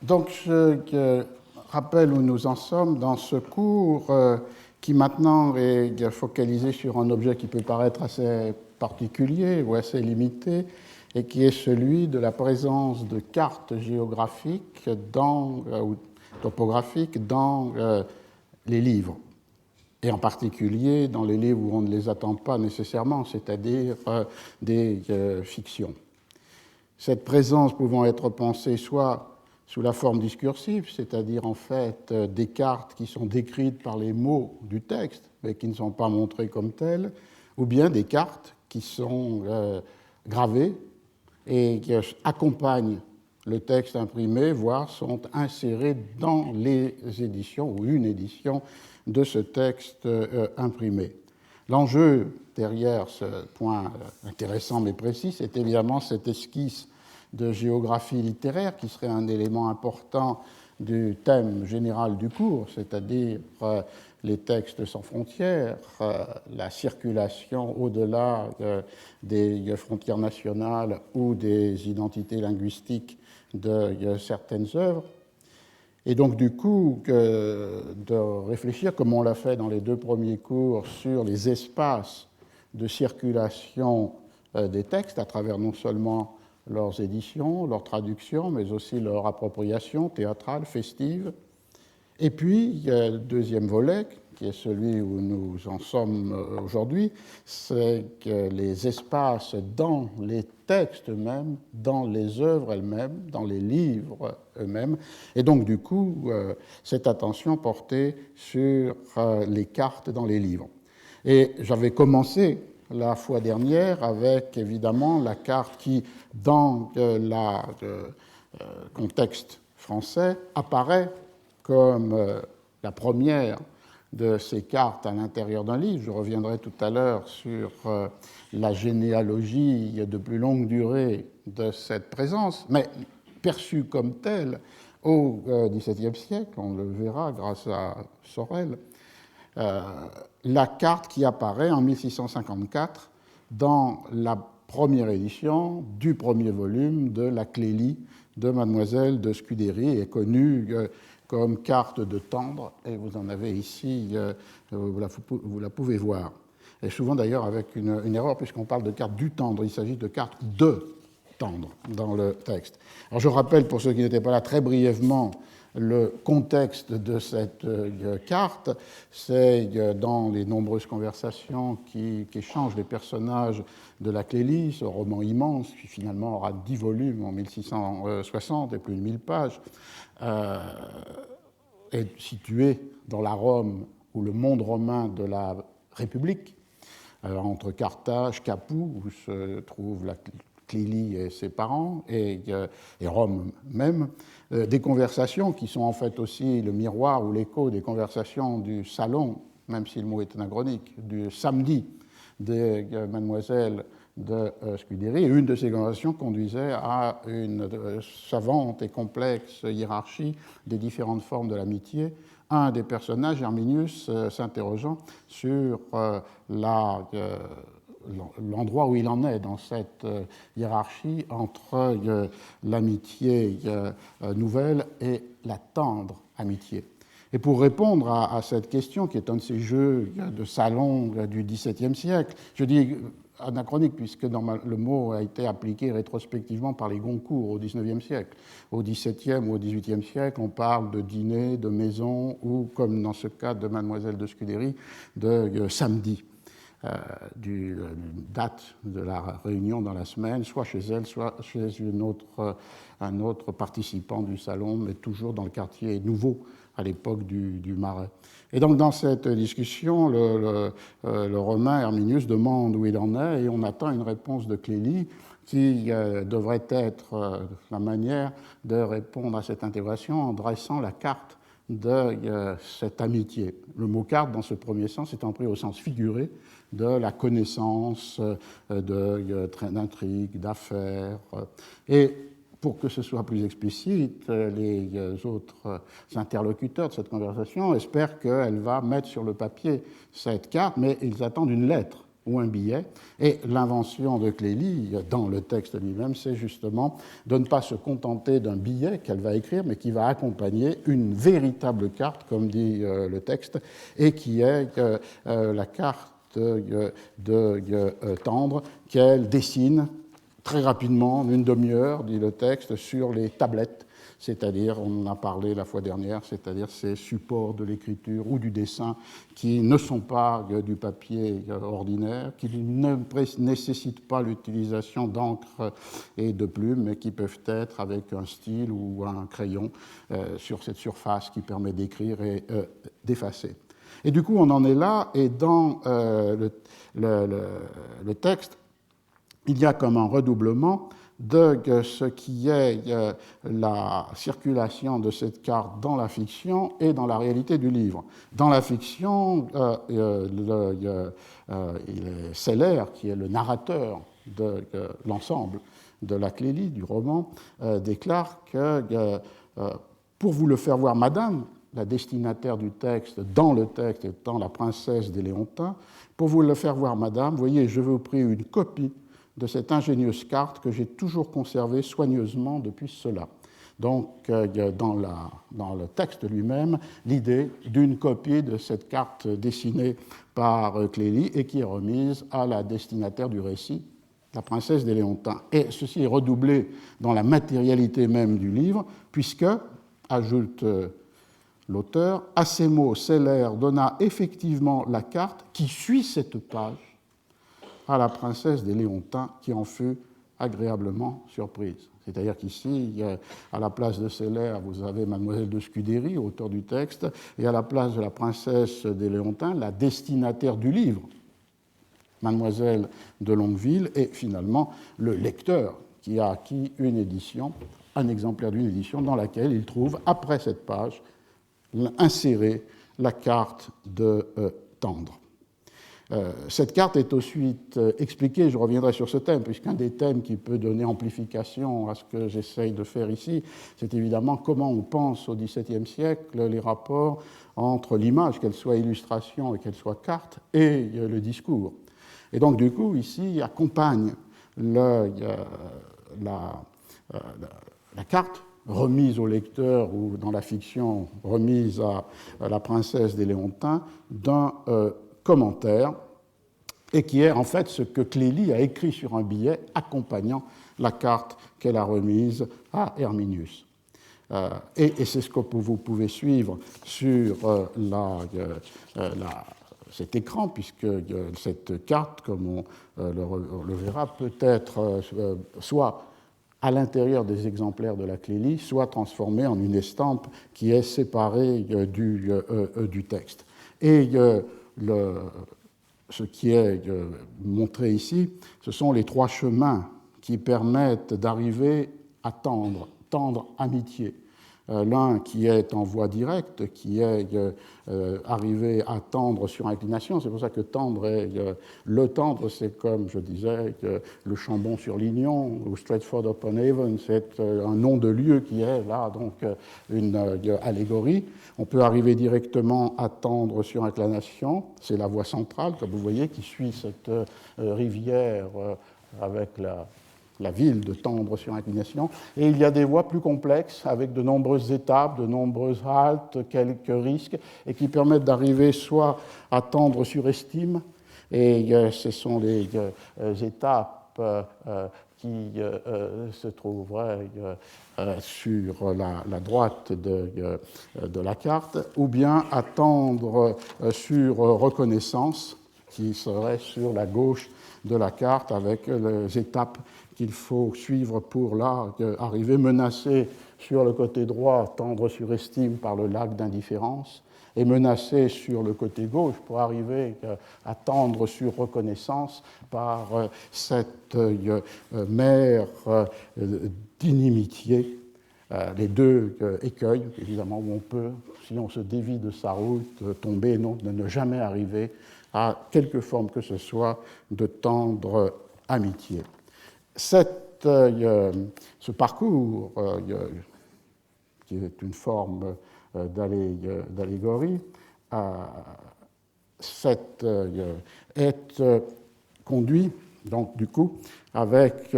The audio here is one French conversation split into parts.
Donc, je rappelle où nous en sommes dans ce cours qui maintenant est focalisé sur un objet qui peut paraître assez particulier ou assez limité et qui est celui de la présence de cartes géographiques ou topographiques dans les livres, et en particulier dans les livres où on ne les attend pas nécessairement, c'est-à-dire des fictions. Cette présence pouvant être pensée soit sous la forme discursive, c'est-à-dire en fait des cartes qui sont décrites par les mots du texte, mais qui ne sont pas montrées comme telles, ou bien des cartes qui sont gravées et qui accompagnent le texte imprimé, voire sont insérées dans les éditions ou une édition de ce texte imprimé. L'enjeu derrière ce point intéressant mais précis, c'est évidemment cette esquisse de géographie littéraire qui serait un élément important du thème général du cours, c'est-à-dire les textes sans frontières, la circulation au-delà des frontières nationales ou des identités linguistiques de certaines œuvres. Et donc, du coup, de réfléchir, comme on l'a fait dans les deux premiers cours, sur les espaces de circulation des textes à travers non seulement leurs éditions, leurs traductions, mais aussi leur appropriation théâtrale, festive. Et puis, il y a le deuxième volet, qui est celui où nous en sommes aujourd'hui, c'est que les espaces dans les textes eux-mêmes, dans les œuvres elles-mêmes, dans les livres eux-mêmes, et donc du coup, cette attention portée sur les cartes dans les livres. Et j'avais commencé la fois dernière avec évidemment la carte qui, dans le contexte français, apparaît comme la première de ces cartes à l'intérieur d'un livre. Je reviendrai tout à l'heure sur la généalogie de plus longue durée de cette présence, mais perçue comme telle au XVIIe siècle, on le verra grâce à Sorel, la carte qui apparaît en 1654 dans la première édition du premier volume de la Clélie de Mademoiselle de Scudéry, est connue comme carte de Tendre, et vous en avez ici, vous la pouvez voir. Et souvent d'ailleurs avec une erreur, puisqu'on parle de carte du Tendre, il s'agit de carte de Tendre dans le texte. Alors je rappelle, pour ceux qui n'étaient pas là, très brièvement, le contexte de cette carte, c'est dans les nombreuses conversations qu'échangent les personnages de la Clélie, ce roman immense qui finalement aura 10 volumes en 1660 et plus de 1000 pages, est situé dans la Rome ou le monde romain de la République, entre Carthage, Capoue, où se trouve la Clélie et ses parents, et Rome même, des conversations qui sont en fait aussi le miroir ou l'écho des conversations du salon, même si le mot est anachronique, du samedi de Mademoiselle de Scudéry. Et une de ces conversations conduisait à une savante et complexe hiérarchie des différentes formes de l'amitié. Un des personnages, Herminius, s'interrogeant sur l'endroit où il en est dans cette hiérarchie entre l'amitié nouvelle et la tendre amitié. Et pour répondre à cette question, qui est un de ces jeux de salon du XVIIe siècle, je dis anachronique puisque le mot a été appliqué rétrospectivement par les Goncourt au XIXe siècle. Au XVIIe ou au XVIIIe siècle, on parle de dîner, de maison ou, comme dans ce cas de Mademoiselle de Scudéry, de samedi. Date de la réunion dans la semaine, soit chez elle, soit chez un autre participant du salon, mais toujours dans le quartier nouveau à l'époque du Marais. Et donc dans cette discussion, le Romain Herminius demande où il en est et on attend une réponse de Clélie qui devrait être la manière de répondre à cette interrogation en dressant la carte de cette amitié. Le mot carte, dans ce premier sens, étant pris au sens figuré de la connaissance d'intrigues, d'affaires. Et pour que ce soit plus explicite, les autres interlocuteurs de cette conversation espèrent qu'elle va mettre sur le papier cette carte, mais ils attendent une lettre ou un billet. Et l'invention de Clélie, dans le texte lui-même, c'est justement de ne pas se contenter d'un billet qu'elle va écrire, mais qui va accompagner une véritable carte, comme dit le texte, et qui est la carte de Tendre qu'elle dessine très rapidement, en une demi-heure, dit le texte, sur les tablettes, c'est-à-dire, on en a parlé la fois dernière, c'est-à-dire ces supports de l'écriture ou du dessin qui ne sont pas du papier ordinaire, qui ne nécessitent pas l'utilisation d'encre et de plumes, mais qui peuvent être avec un style ou un crayon sur cette surface qui permet d'écrire et d'effacer. Et du coup, on en est là, et dans le texte, il y a comme un redoublement de ce qui est la circulation de cette carte dans la fiction et dans la réalité du livre. Dans la fiction, Seller, qui est le narrateur de l'ensemble de la Clélie, du roman, déclare que pour vous le faire voir, madame, la destinataire du texte, dans le texte étant la princesse des Léontins, pour vous le faire voir, madame, voyez, je vous prie une copie de cette ingénieuse carte que j'ai toujours conservée soigneusement depuis cela. Donc, dans le texte lui-même, l'idée d'une copie de cette carte dessinée par Clélie et qui est remise à la destinataire du récit, la princesse des Léontins. Et ceci est redoublé dans la matérialité même du livre, puisque, ajoute l'auteur, à ces mots, Seller donna effectivement la carte qui suit cette page à la princesse des Léontins, qui en fut agréablement surprise. C'est-à-dire qu'ici, à la place de Seller, vous avez mademoiselle de Scudéry, auteur du texte, et à la place de la princesse des Léontins, la destinataire du livre, mademoiselle de Longueville, et finalement le lecteur qui a acquis une édition, un exemplaire d'une édition dans laquelle il trouve, après cette page, insérée la carte de Tendre. Cette carte est ensuite expliquée, je reviendrai sur ce thème, puisqu'un des thèmes qui peut donner amplification à ce que j'essaye de faire ici, c'est évidemment comment on pense au XVIIe siècle les rapports entre l'image, qu'elle soit illustration et qu'elle soit carte, et le discours. Et donc, du coup, ici, accompagne la carte remise au lecteur, ou dans la fiction, remise à la princesse des Léontins, d'un commentaire, et qui est en fait ce que Clélie a écrit sur un billet accompagnant la carte qu'elle a remise à Herminius. Et c'est ce que vous pouvez suivre sur cet écran, puisque cette carte, comme on le verra, peut être soit à l'intérieur des exemplaires de la Clélie, soit transformée en une estampe qui est séparée du texte. Et ce qui est montré ici, ce sont les trois chemins qui permettent d'arriver à tendre amitié. L'un qui est en voie directe, qui est arrivé à tendre sur inclination. C'est pour ça que tendre le tendre, c'est comme je disais, le Chambon sur Lignon ou Stratford upon Avon, c'est un nom de lieu qui est là, donc une allégorie. On peut arriver directement à tendre sur inclination, c'est la voie centrale, comme vous voyez, qui suit cette rivière avec la ville de Tendre sur inclination, et il y a des voies plus complexes avec de nombreuses étapes, de nombreuses haltes, quelques risques, et qui permettent d'arriver soit à Tendre sur Estime, et ce sont les étapes qui se trouveraient sur la droite de la carte, ou bien à Tendre sur Reconnaissance, qui serait sur la gauche de la carte, avec les étapes qu'il faut suivre pour là arriver menacé sur le côté droit, Tendre sur Estime par le lac d'Indifférence, et menacé sur le côté gauche pour arriver à Tendre sur Reconnaissance par cette mer d'inimitié, les deux écueils, évidemment, où on peut, si on se dévie de sa route, tomber, non, de ne jamais arriver à quelque forme que ce soit de tendre amitié. Ce parcours, qui est une forme d'allégorie, est conduit, donc du coup, avec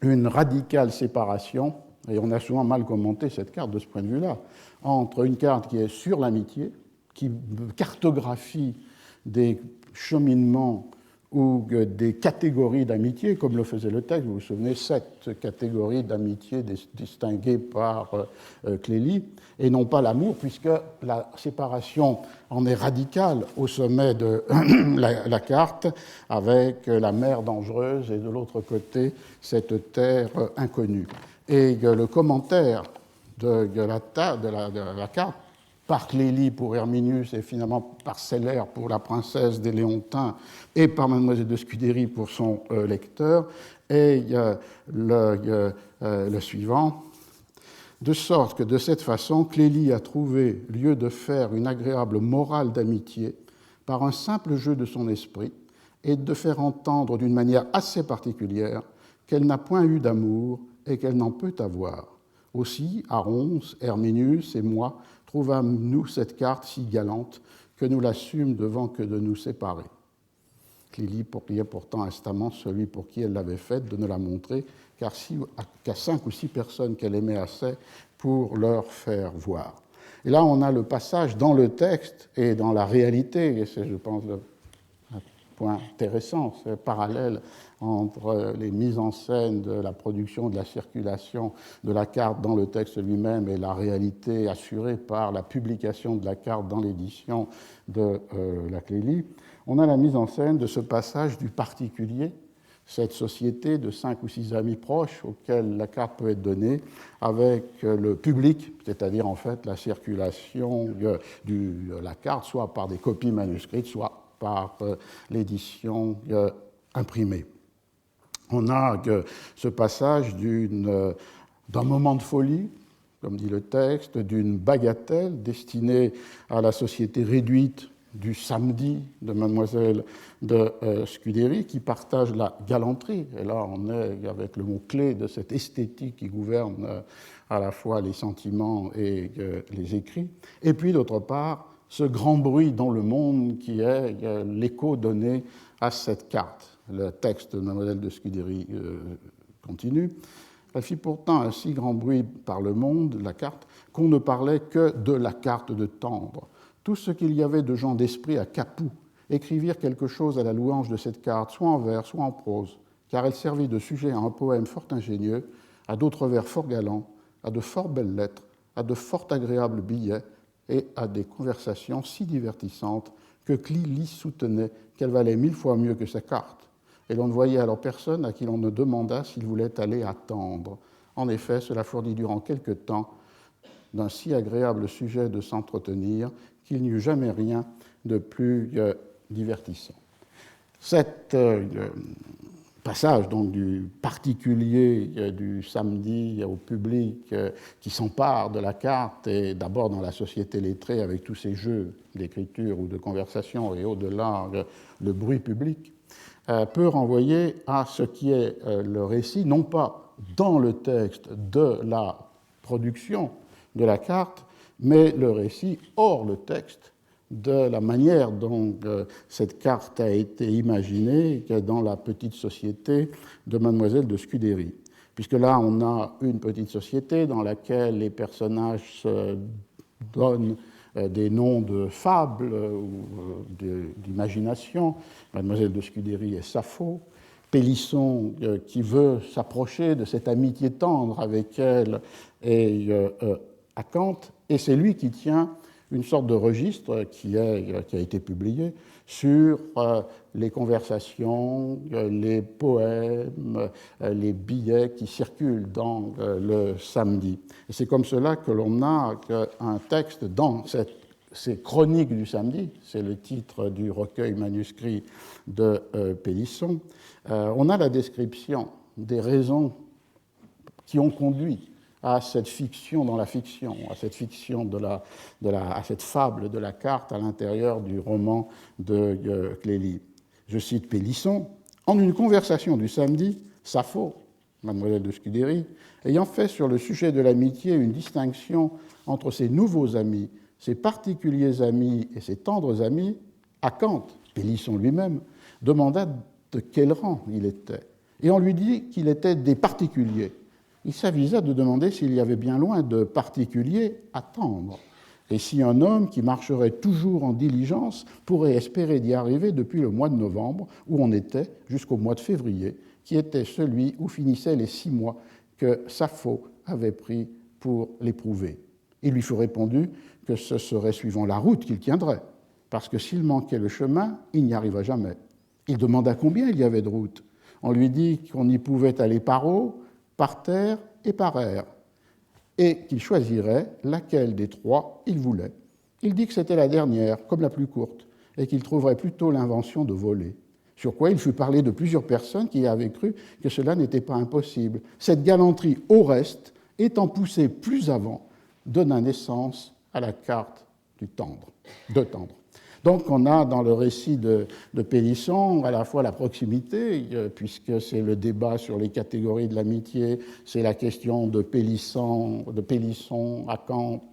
une radicale séparation, et on a souvent mal commenté cette carte de ce point de vue-là, entre une carte qui est sur l'amitié, qui cartographie des cheminements ou des catégories d'amitié, comme le faisait le texte. Vous vous souvenez, 7 catégories d'amitié distinguées par Clélie, et non pas l'amour, puisque la séparation en est radicale au sommet de la carte, avec la mer dangereuse et de l'autre côté, cette terre inconnue. Et le commentaire de la carte, par Clélie pour Herminius et finalement par Celer pour la princesse des Léontins et par Mademoiselle de Scudéry pour son lecteur, est le suivant. De sorte que de cette façon, Clélie a trouvé lieu de faire une agréable morale d'amitié par un simple jeu de son esprit et de faire entendre d'une manière assez particulière qu'elle n'a point eu d'amour et qu'elle n'en peut avoir. Aussi, Arons, Herminius et moi trouvâmes-nous cette carte si galante que nous l'assûmes devant que de nous séparer. Clélie priait pourtant instamment celui pour qui elle l'avait faite de ne la montrer qu'à 5 ou 6 personnes qu'elle aimait assez pour leur faire voir. Et là, on a le passage dans le texte et dans la réalité, et c'est, je pense, un point intéressant, c'est parallèle entre les mises en scène de la production, de la circulation de la carte dans le texte lui-même et la réalité assurée par la publication de la carte dans l'édition de la Clélie. On a la mise en scène de ce passage du particulier, cette société de 5 ou 6 amis proches auxquels la carte peut être donnée, avec le public, c'est-à-dire en fait la circulation de la carte, soit par des copies manuscrites, soit par l'édition imprimée. On a ce passage d'un moment de folie, comme dit le texte, d'une bagatelle destinée à la société réduite du samedi de Mademoiselle de Scudéry, qui partage la galanterie. Et là, on est avec le mot-clé de cette esthétique qui gouverne à la fois les sentiments et les écrits. Et puis, d'autre part, ce grand bruit dans le monde qui est l'écho donné à cette carte. Le texte de Mademoiselle de Scudéry continue. Elle fit pourtant un si grand bruit par le monde, la carte, qu'on ne parlait que de la carte de Tendre. Tout ce qu'il y avait de gens d'esprit à Capoue écrivirent quelque chose à la louange de cette carte, soit en vers, soit en prose, car elle servit de sujet à un poème fort ingénieux, à d'autres vers fort galants, à de fort belles lettres, à de fort agréables billets et à des conversations si divertissantes que Clélie soutenait qu'elle valait 1000 fois mieux que sa carte. Et l'on ne voyait alors personne à qui l'on ne demanda s'il voulait aller attendre. En effet, cela fournit durant quelque temps d'un si agréable sujet de s'entretenir qu'il n'y eut jamais rien de plus divertissant. Cet passage donc, du particulier du samedi au public qui s'empare de la carte, et d'abord dans la société lettrée avec tous ces jeux d'écriture ou de conversation, et au-delà le bruit public, peut renvoyer à ce qui est le récit, non pas dans le texte de la production de la carte, mais le récit hors le texte de la manière dont cette carte a été imaginée dans la petite société de Mademoiselle de Scudéry. Puisque là, on a une petite société dans laquelle les personnages se donnent des noms de fables ou d'imagination. Mademoiselle de Scudéry est Sappho. Pélisson, qui veut s'approcher de cette amitié tendre avec elle, est Acanthe, et c'est lui qui tient une sorte de registre qui a été publié sur les conversations, les poèmes, les billets qui circulent dans le samedi. Et c'est comme cela que l'on a un texte dans ces chroniques du samedi, c'est le titre du recueil manuscrit de Pélisson. On a la description des raisons qui ont conduit à cette fiction dans la fiction, à cette fiction à cette fable de la carte à l'intérieur du roman de Clélie. Je cite Pélisson. En une conversation du samedi, Sappho, Mademoiselle de Scudéry, ayant fait sur le sujet de l'amitié une distinction entre ses nouveaux amis, ses particuliers amis et ses tendres amis, Acanthe, Pélisson lui-même, demanda de quel rang il était. Et on lui dit qu'il était des particuliers. Il s'avisa de demander s'il y avait bien loin de particuliers à tendre, et si un homme qui marcherait toujours en diligence pourrait espérer d'y arriver depuis le mois de novembre, où on était, jusqu'au mois de février, qui était celui où finissaient les 6 mois que Sappho avait pris pour l'éprouver. Il lui fut répondu que ce serait suivant la route qu'il tiendrait, parce que s'il manquait le chemin, il n'y arriva jamais. Il demanda combien il y avait de routes. On lui dit qu'on y pouvait aller par eau, par terre et par air, et qu'il choisirait laquelle des 3 il voulait. Il dit que c'était la dernière, comme la plus courte, et qu'il trouverait plutôt l'invention de voler. Sur quoi il fut parlé de plusieurs personnes qui avaient cru que cela n'était pas impossible. Cette galanterie, au reste, étant poussée plus avant, donna naissance à la carte de Tendre. Donc on a dans le récit de Pélisson à la fois la proximité, puisque c'est le débat sur les catégories de l'amitié, c'est la question de Pélisson à Kant,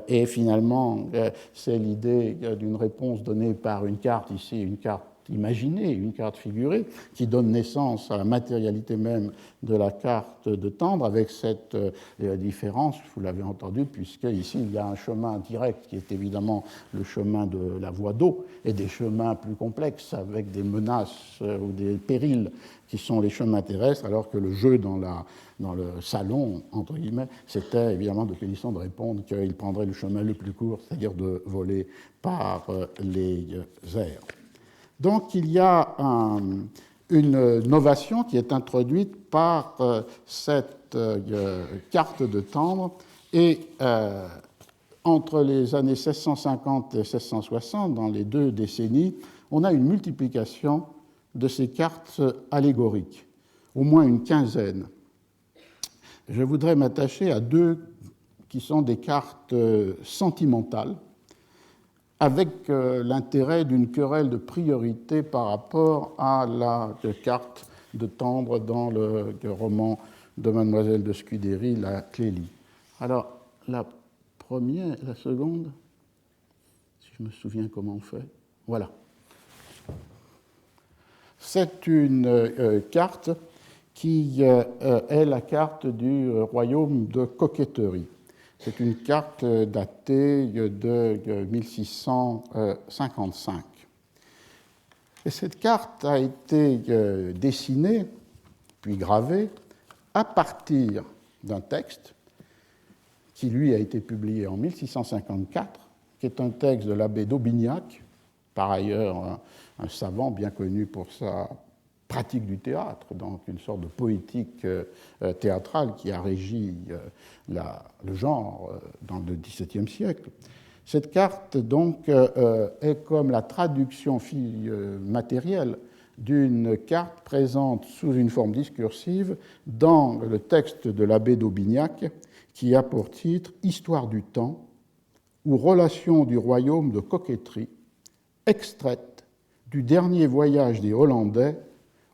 et finalement c'est l'idée d'une réponse donnée par une carte, ici une carte imaginée, une carte figurée, qui donne naissance à la matérialité même de la carte de Tendre, avec cette différence, vous l'avez entendu, puisque ici il y a un chemin direct qui est évidemment le chemin de la voie d'eau, et des chemins plus complexes avec des menaces ou des périls qui sont les chemins terrestres, alors que le jeu dans le salon, entre guillemets, c'était évidemment de Pélisson de répondre qu'il prendrait le chemin le plus court, c'est-à-dire de voler par les airs. Donc il y a une novation qui est introduite par cette carte de Tendre, et entre les années 1650 et 1660, dans les 2 décennies, on a une multiplication de ces cartes allégoriques, au moins une quinzaine. Je voudrais m'attacher à 2 qui sont des cartes sentimentales, avec l'intérêt d'une querelle de priorité par rapport à la carte de Tendre dans le roman de Mademoiselle de Scudéry, La Clélie. Alors, la première, la seconde, si je me souviens comment on fait, voilà. C'est une carte qui est la carte du royaume de Coquetterie. C'est une carte datée de 1655. Et cette carte a été dessinée, puis gravée, à partir d'un texte qui, lui, a été publié en 1654, qui est un texte de l'abbé d'Aubignac, par ailleurs un savant bien connu pour sa pratique du théâtre, donc une sorte de poétique théâtrale qui a régi le genre dans le XVIIe siècle. Cette carte, donc, est comme la traduction matérielle d'une carte présente sous une forme discursive dans le texte de l'abbé d'Aubignac, qui a pour titre « Histoire du temps » ou « Relation du royaume de Coquetterie », extraite du dernier voyage des Hollandais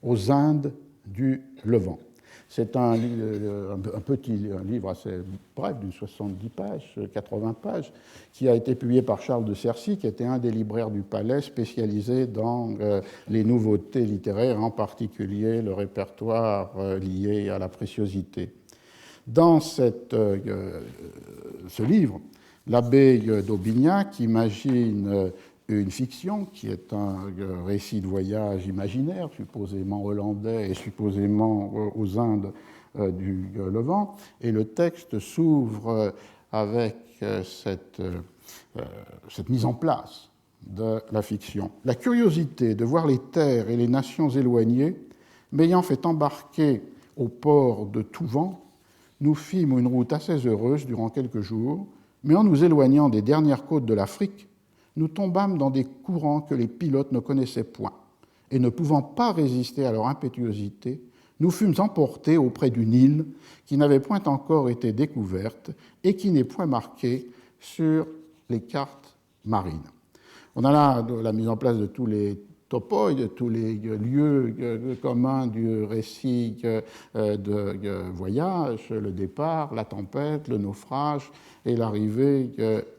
aux Indes du Levant. C'est un livre assez bref, d'une 70 pages, 80 pages, qui a été publié par Charles de Cercy, qui était un des libraires du Palais spécialisé dans les nouveautés littéraires, en particulier le répertoire lié à la préciosité. Dans ce livre, l'abbé d'Aubignac imagine une fiction qui est un récit de voyage imaginaire, supposément hollandais et supposément aux Indes du Levant, et le texte s'ouvre avec cette mise en place de la fiction. La curiosité de voir les terres et les nations éloignées, m'ayant fait embarquer au port de Touvent, nous fîmes une route assez heureuse durant quelques jours, mais en nous éloignant des dernières côtes de l'Afrique, nous tombâmes dans des courants que les pilotes ne connaissaient point, et ne pouvant pas résister à leur impétuosité, nous fûmes emportés auprès d'une île qui n'avait point encore été découverte et qui n'est point marquée sur les cartes marines. On a là la mise en place de tous les topoi, tous les lieux communs du récit de voyage, le départ, la tempête, le naufrage et l'arrivée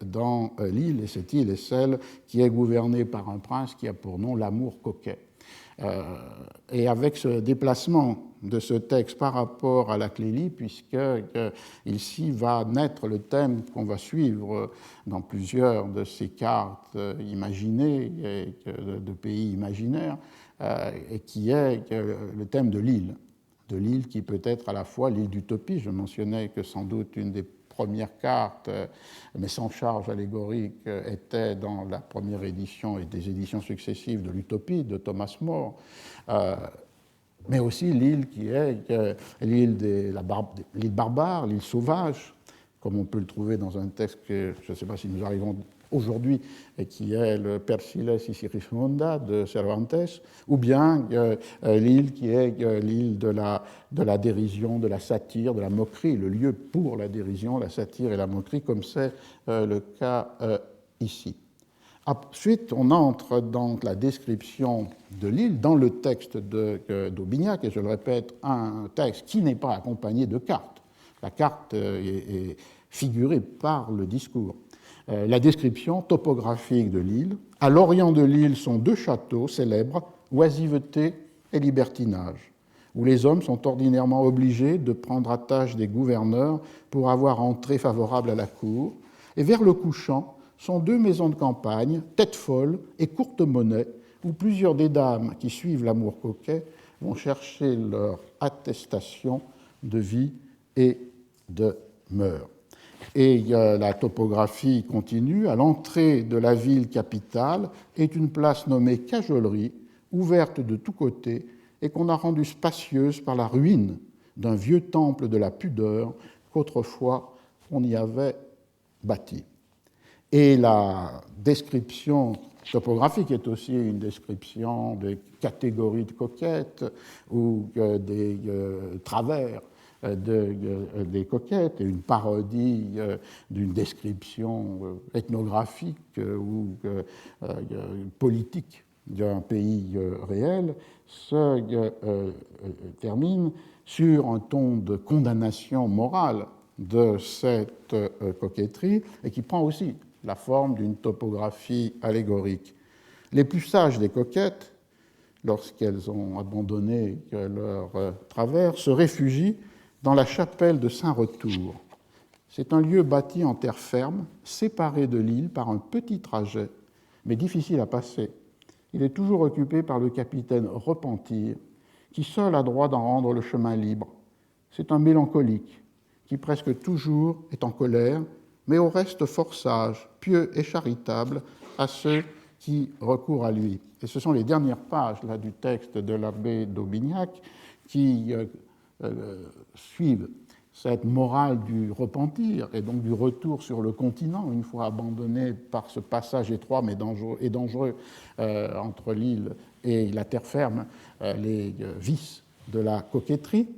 dans l'île. Et cette île est celle qui est gouvernée par un prince qui a pour nom l'amour coquet. Et avec ce déplacement de ce texte par rapport à la Clélie, puisque ici va naître le thème qu'on va suivre dans plusieurs de ces cartes imaginées de pays imaginaires, et qui est le thème de l'île qui peut être à la fois l'île d'utopie. Je mentionnais que sans doute une des premières cartes, mais sans charge allégorique, était dans la première édition et des éditions successives de l'Utopie de Thomas More, mais aussi l'île qui est l'île barbare, l'île sauvage, comme on peut le trouver dans un texte que je ne sais pas si nous arrivons aujourd'hui, et qui est le Persiles y Sigismunda de Cervantes, ou bien l'île qui est l'île de la dérision, de la satire, de la moquerie, le lieu pour la dérision, la satire et la moquerie, comme c'est le cas ici. Ensuite, on entre dans la description de l'île, dans le texte d'Aubignac, et je le répète, un texte qui n'est pas accompagné de carte. La carte est figurée par le discours. La description topographique de l'île. À l'orient de l'île sont deux châteaux célèbres, oisiveté et libertinage, où les hommes sont ordinairement obligés de prendre à tâche des gouverneurs pour avoir entrée favorable à la cour. Et vers le couchant sont deux maisons de campagne, tête-folle et courte monnaie, où plusieurs des dames qui suivent l'amour coquet vont chercher leur attestation de vie et de mœurs. Et la topographie continue. À l'entrée de la ville capitale est une place nommée Cajolerie, ouverte de tous côtés et qu'on a rendue spacieuse par la ruine d'un vieux temple de la pudeur qu'autrefois on y avait bâti. Et la description topographique est aussi une description des catégories de coquettes ou des travers des coquettes, et une parodie d'une description ethnographique ou politique d'un pays réel, se termine sur un ton de condamnation morale de cette coquetterie, et qui prend aussi la forme d'une topographie allégorique. Les plus sages des coquettes, lorsqu'elles ont abandonné leur travers, se réfugient dans la chapelle de Saint-Retour. C'est un lieu bâti en terre ferme, séparé de l'île par un petit trajet, mais difficile à passer. Il est toujours occupé par le capitaine Repentir, qui seul a droit d'en rendre le chemin libre. C'est un mélancolique, qui presque toujours est en colère, mais au reste fort sage, pieux et charitable à ceux qui recourent à lui. Et ce sont les dernières pages là, du texte de l'abbé d'Aubignac qui suivent cette morale du repentir et donc du retour sur le continent, une fois abandonné par ce passage étroit mais dangereux entre l'île et la terre ferme, les vices de la coquetterie.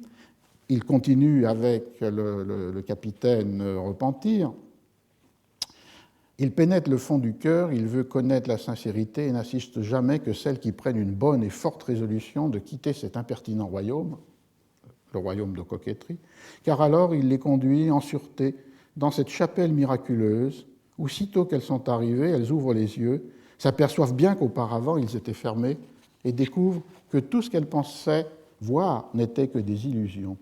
Il continue avec le capitaine Repentir. Il pénètre le fond du cœur, il veut connaître la sincérité et n'assiste jamais que celles qui prennent une bonne et forte résolution de quitter cet impertinent royaume, le royaume de coquetterie, car alors il les conduit en sûreté dans cette chapelle miraculeuse où, sitôt qu'elles sont arrivées, elles ouvrent les yeux, s'aperçoivent bien qu'auparavant ils étaient fermés et découvrent que tout ce qu'elles pensaient voir n'était que des illusions,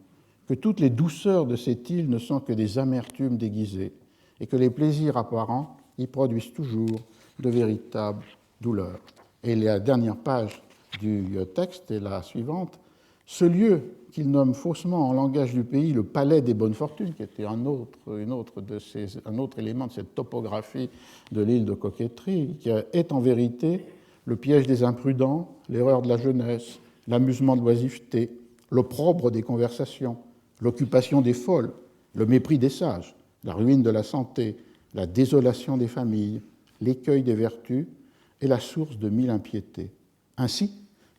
que toutes les douceurs de cette île ne sont que des amertumes déguisées et que les plaisirs apparents y produisent toujours de véritables douleurs. Et la dernière page du texte est la suivante. Ce lieu qu'il nomme faussement en langage du pays le palais des bonnes fortunes, qui était un autre élément de cette topographie de l'île de coquetterie, qui est en vérité le piège des imprudents, l'erreur de la jeunesse, l'amusement de l'oisiveté, l'opprobre des conversations, l'occupation des folles, le mépris des sages, la ruine de la santé, la désolation des familles, l'écueil des vertus et la source de mille impiétés. Ainsi,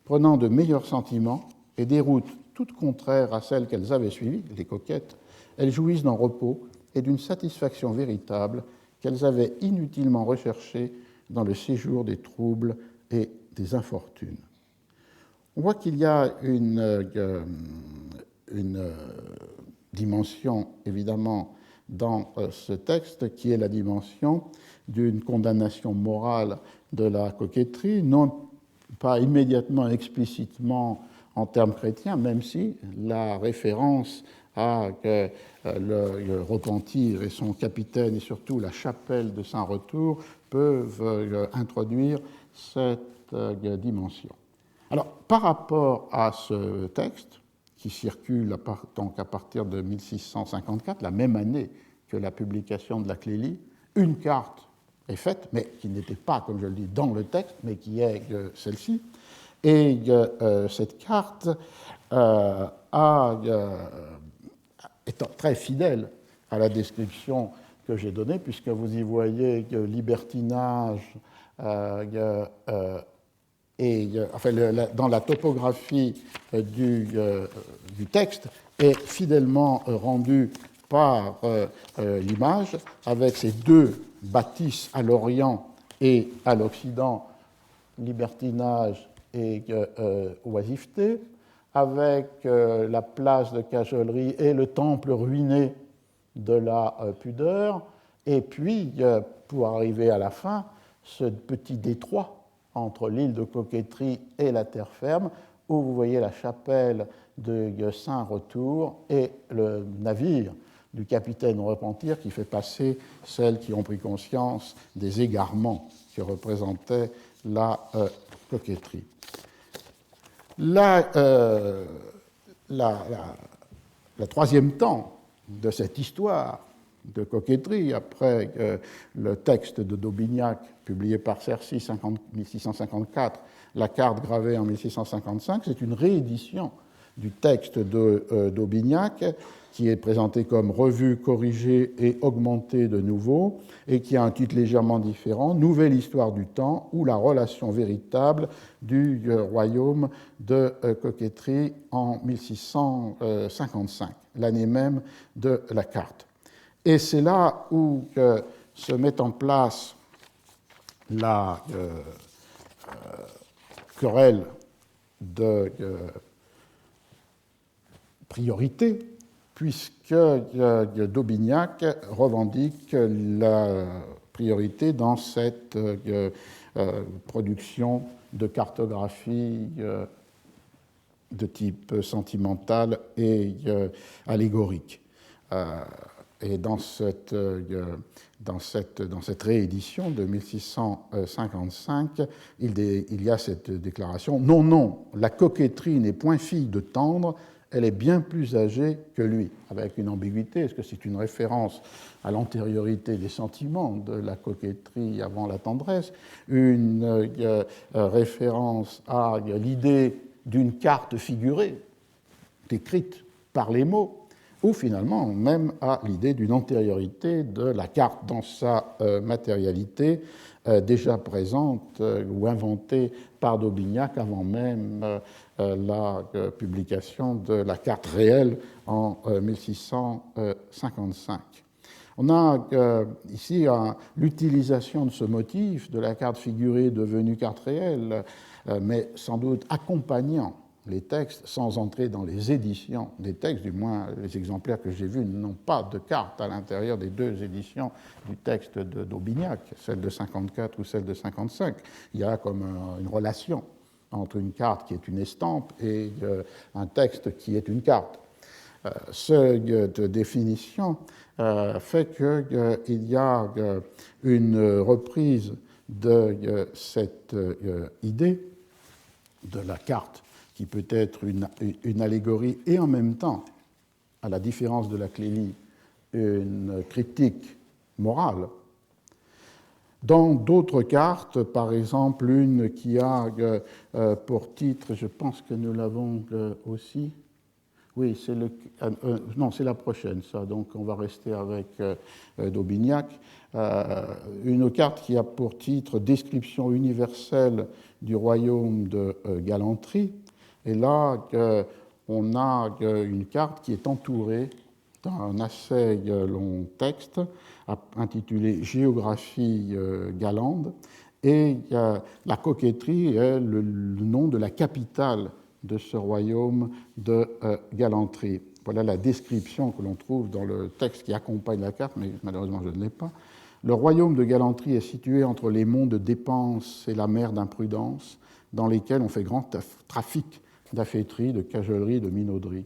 prenant de meilleurs sentiments et des routes toutes contraires à celles qu'elles avaient suivies, les coquettes, elles jouissent d'un repos et d'une satisfaction véritable qu'elles avaient inutilement recherchées dans le séjour des troubles et des infortunes. On voit qu'il y a une dimension, évidemment, dans ce texte, qui est la dimension d'une condamnation morale de la coquetterie, non pas immédiatement, explicitement en termes chrétiens, même si la référence à le repentir et son capitaine et surtout la chapelle de Saint-Retour peuvent introduire cette dimension. Alors, par rapport à ce texte, qui circule donc à partir de 1654, la même année que la publication de la Clélie, une carte est faite, mais qui n'était pas, comme je le dis, dans le texte, mais qui est celle-ci. Et cette carte est très fidèle à la description que j'ai donnée, puisque vous y voyez libertinage dans la topographie du texte est fidèlement rendue par l'image, avec ces deux bâtisses à l'Orient et à l'Occident, libertinage et oisiveté, avec la place de cajolerie et le temple ruiné de la pudeur, et puis, pour arriver à la fin, ce petit détroit entre l'île de Coquetterie et la terre ferme, où vous voyez la chapelle de Saint-Retour et le navire du capitaine Repentir qui fait passer celles qui ont pris conscience des égarements que représentait la coquetterie. Le troisième temps de cette histoire de coquetterie, après le texte de d'Aubignac, publié par Cercy 1654, la carte gravée en 1655, c'est une réédition du texte d'Aubignac, qui est présenté comme revue, corrigée et augmentée de nouveau, et qui a un titre légèrement différent, Nouvelle histoire du temps, ou la relation véritable du royaume de Coquetterie en 1655, l'année même de la carte. Et c'est là où se met en place la querelle de priorité, puisque d'Aubignac revendique la priorité dans cette production de cartographie de type sentimental et allégorique. Et dans cette réédition de 1655, il y a cette déclaration « Non, non, la coquetterie n'est point fille de tendre, elle est bien plus âgée que lui », avec une ambiguïté. Est-ce que c'est une référence à l'antériorité des sentiments de la coquetterie avant la tendresse, une référence à l'idée d'une carte figurée, décrite par les mots, ou finalement même à l'idée d'une antériorité de la carte dans sa matérialité, déjà présente ou inventée par d'Aubignac avant même la publication de la carte réelle en 1655. On a ici l'utilisation de ce motif de la carte figurée devenue carte réelle, mais sans doute accompagnant les textes sans entrer dans les éditions des textes, du moins les exemplaires que j'ai vus n'ont pas de carte à l'intérieur des deux éditions du texte d'Aubignac, celle de 54 ou celle de 55. Il y a comme une relation entre une carte qui est une estampe et un texte qui est une carte. Cette définition fait qu'il y a une reprise de cette idée de la carte qui peut être une allégorie et en même temps, à la différence de la Clélie, une critique morale. Dans d'autres cartes, par exemple une qui a pour titre, je pense que nous l'avons aussi, oui, c'est la prochaine, ça, donc on va rester avec d'Aubignac, une carte qui a pour titre « Description universelle du royaume de Galanterie ». Et là, on a une carte qui est entourée d'un assez long texte intitulé « Géographie galande » Et la coquetterie est le nom de la capitale de ce royaume de galanterie. Voilà la description que l'on trouve dans le texte qui accompagne la carte, mais malheureusement je ne l'ai pas. Le royaume de galanterie est situé entre les monts de dépense et la mer d'imprudence, dans lesquels on fait grand trafic d'affaîtrie, de cajolerie, de minauderie.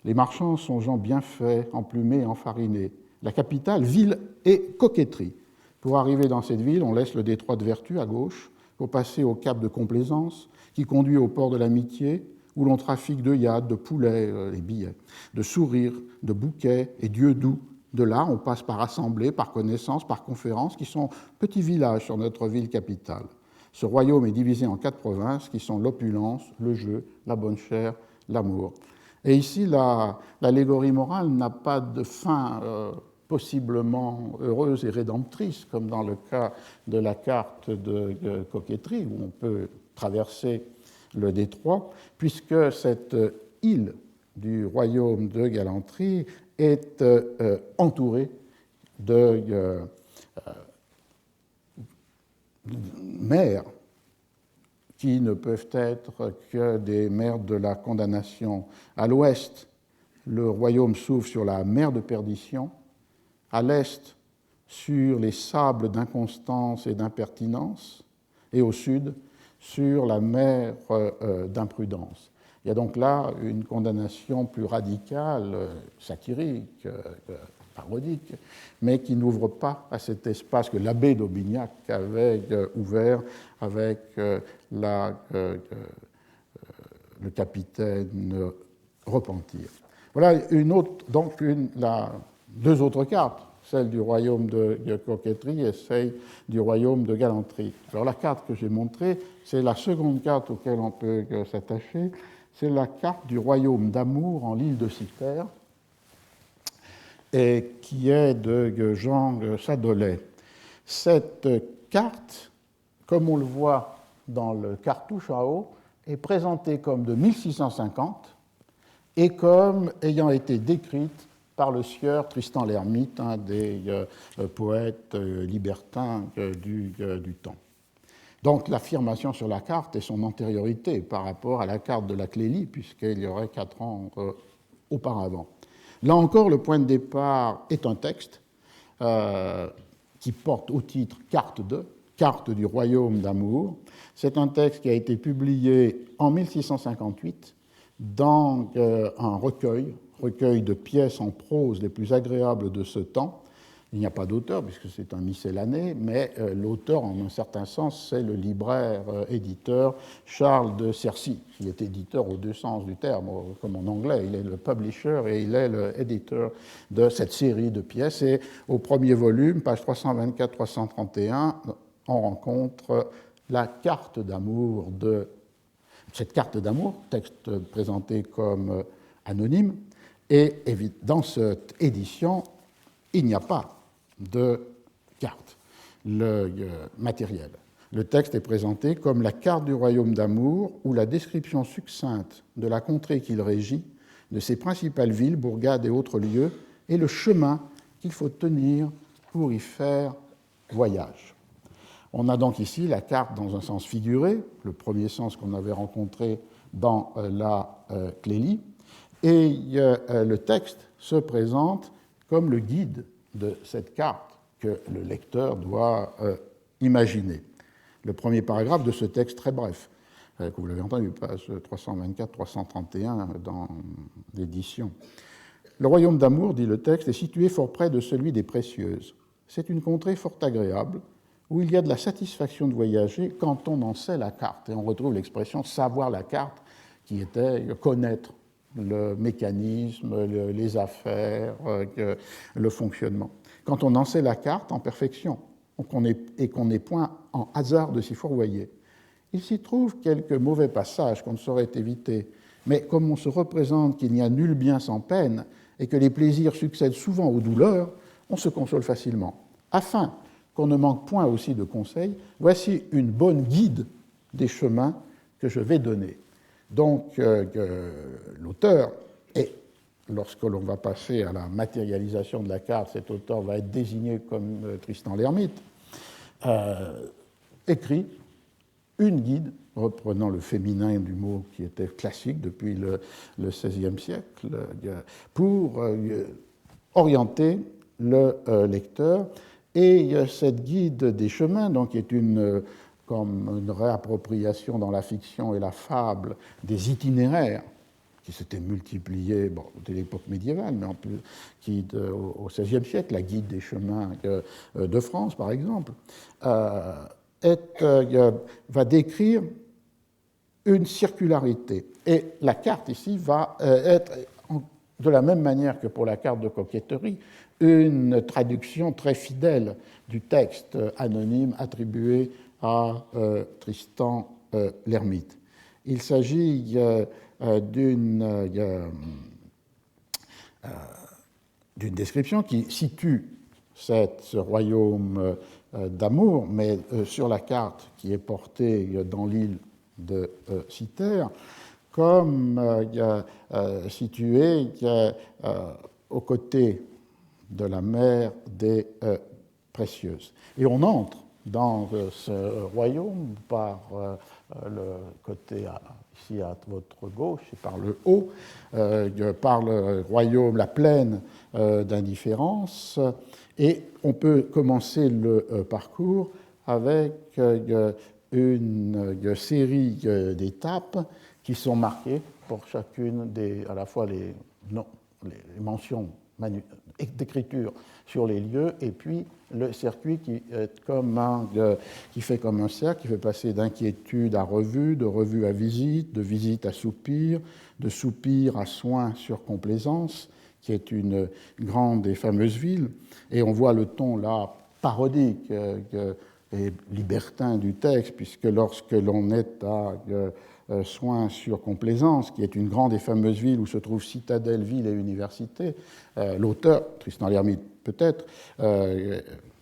Les marchands sont gens bien faits, emplumés et enfarinés. La capitale, ville et coquetterie. Pour arriver dans cette ville, on laisse le détroit de Vertu à gauche, pour passer au cap de Complaisance, qui conduit au port de l'Amitié, où l'on trafique de yad, de poulets, les billets, de sourires, de bouquets et d'yeux doux. De là, on passe par assemblée, par connaissance, par conférence, qui sont petits villages sur notre ville capitale. Ce royaume est divisé en 4 provinces, qui sont l'opulence, le jeu, la bonne chère, l'amour. Et ici, l'allégorie morale n'a pas de fin possiblement heureuse et rédemptrice, comme dans le cas de la carte de coquetterie, où on peut traverser le détroit, puisque cette île du royaume de galanterie est entourée de mers qui ne peuvent être que des mers de la condamnation. À l'ouest, le royaume s'ouvre sur la mer de perdition, à l'est, sur les sables d'inconstance et d'impertinence, et au sud, sur la mer d'imprudence. Il y a donc là une condamnation plus radicale, satirique, parodique, mais qui n'ouvre pas à cet espace que l'abbé d'Aubignac avait ouvert avec le capitaine Repentir. Voilà deux autres cartes, celle du royaume de coquetterie et celle du royaume de galanterie. Alors la carte que j'ai montrée, c'est la seconde carte auquel on peut s'attacher, c'est la carte du royaume d'amour en l'île de Cythère, et qui est de Jean Sadolet. Cette carte, comme on le voit dans le cartouche en haut, est présentée comme de 1650 et comme ayant été décrite par le sieur Tristan l'Hermite, un des poètes libertins du temps. Donc l'affirmation sur la carte est son antériorité par rapport à la carte de la Clélie, puisqu'il y aurait 4 ans auparavant. Là encore, le point de départ est un texte qui porte au titre Carte du royaume d'amour. C'est un texte qui a été publié en 1658 dans un recueil de pièces en prose les plus agréables de ce temps. Il n'y a pas d'auteur, puisque c'est un miscellané, mais l'auteur, en un certain sens, c'est le libraire éditeur Charles de Cercy, qui est éditeur aux deux sens du terme, comme en anglais. Il est le publisher et il est l'éditeur de cette série de pièces. Et au premier volume, page 324-331, on rencontre la carte d'amour cette carte d'amour, texte présenté comme anonyme. Et dans cette édition, il n'y a pas de carte matérielle. Le texte est présenté comme la carte du royaume d'amour ou la description succincte de la contrée qu'il régit, de ses principales villes, bourgades et autres lieux, et le chemin qu'il faut tenir pour y faire voyage. On a donc ici la carte dans un sens figuré, le premier sens qu'on avait rencontré dans la Clélie, et le texte se présente comme le guide de cette carte que le lecteur doit imaginer. Le premier paragraphe de ce texte très bref, que vous l'avez entendu, page 324-331 dans l'édition. Le royaume d'amour, dit le texte, est situé fort près de celui des Précieuses. C'est une contrée fort agréable, où il y a de la satisfaction de voyager quand on en sait la carte. Et on retrouve l'expression « savoir la carte » qui était connaître le mécanisme, les affaires, le fonctionnement. Quand on en sait la carte en perfection et qu'on n'est point en hasard de s'y fourvoyer, il s'y trouve quelques mauvais passages qu'on ne saurait éviter, mais comme on se représente qu'il n'y a nul bien sans peine et que les plaisirs succèdent souvent aux douleurs, on se console facilement. Afin qu'on ne manque point aussi de conseils, voici une bonne guide des chemins que je vais donner. Donc, l'auteur, et lorsque l'on va passer à la matérialisation de la carte, cet auteur va être désigné comme Tristan l'Hermite, écrit une guide, reprenant le féminin du mot qui était classique depuis le XVIe siècle, pour orienter le lecteur. Et cette guide des chemins, donc, qui est comme une réappropriation dans la fiction et la fable des itinéraires qui s'étaient multipliés dès l'époque médiévale, mais au XVIe siècle, la guide des chemins de France, par exemple, va décrire une circularité. Et la carte ici va être, de la même manière que pour la carte de coquetterie, une traduction très fidèle du texte anonyme attribué à Tristan l'Hermite. Il s'agit d'une description qui situe ce royaume d'amour, mais sur la carte qui est portée dans l'île de Cythère, comme situé aux côtés de la mer des Précieuses. Et on entre dans ce royaume par le côté ici à votre gauche et par le haut, par le royaume, la plaine d'indifférence, et on peut commencer le parcours avec une série d'étapes qui sont marquées pour chacune à la fois les mentions d'écriture sur les lieux, et puis le circuit qui fait comme un cercle, qui fait passer d'inquiétude à revue, de revue à visite, de visite à soupir, de soupir à soin sur complaisance, qui est une grande et fameuse ville. Et on voit le ton là parodique et libertin du texte, puisque lorsque l'on est à Soins sur Complaisance, qui est une grande et fameuse ville où se trouvent citadelle, ville et université, l'auteur, Tristan l'Hermite peut-être,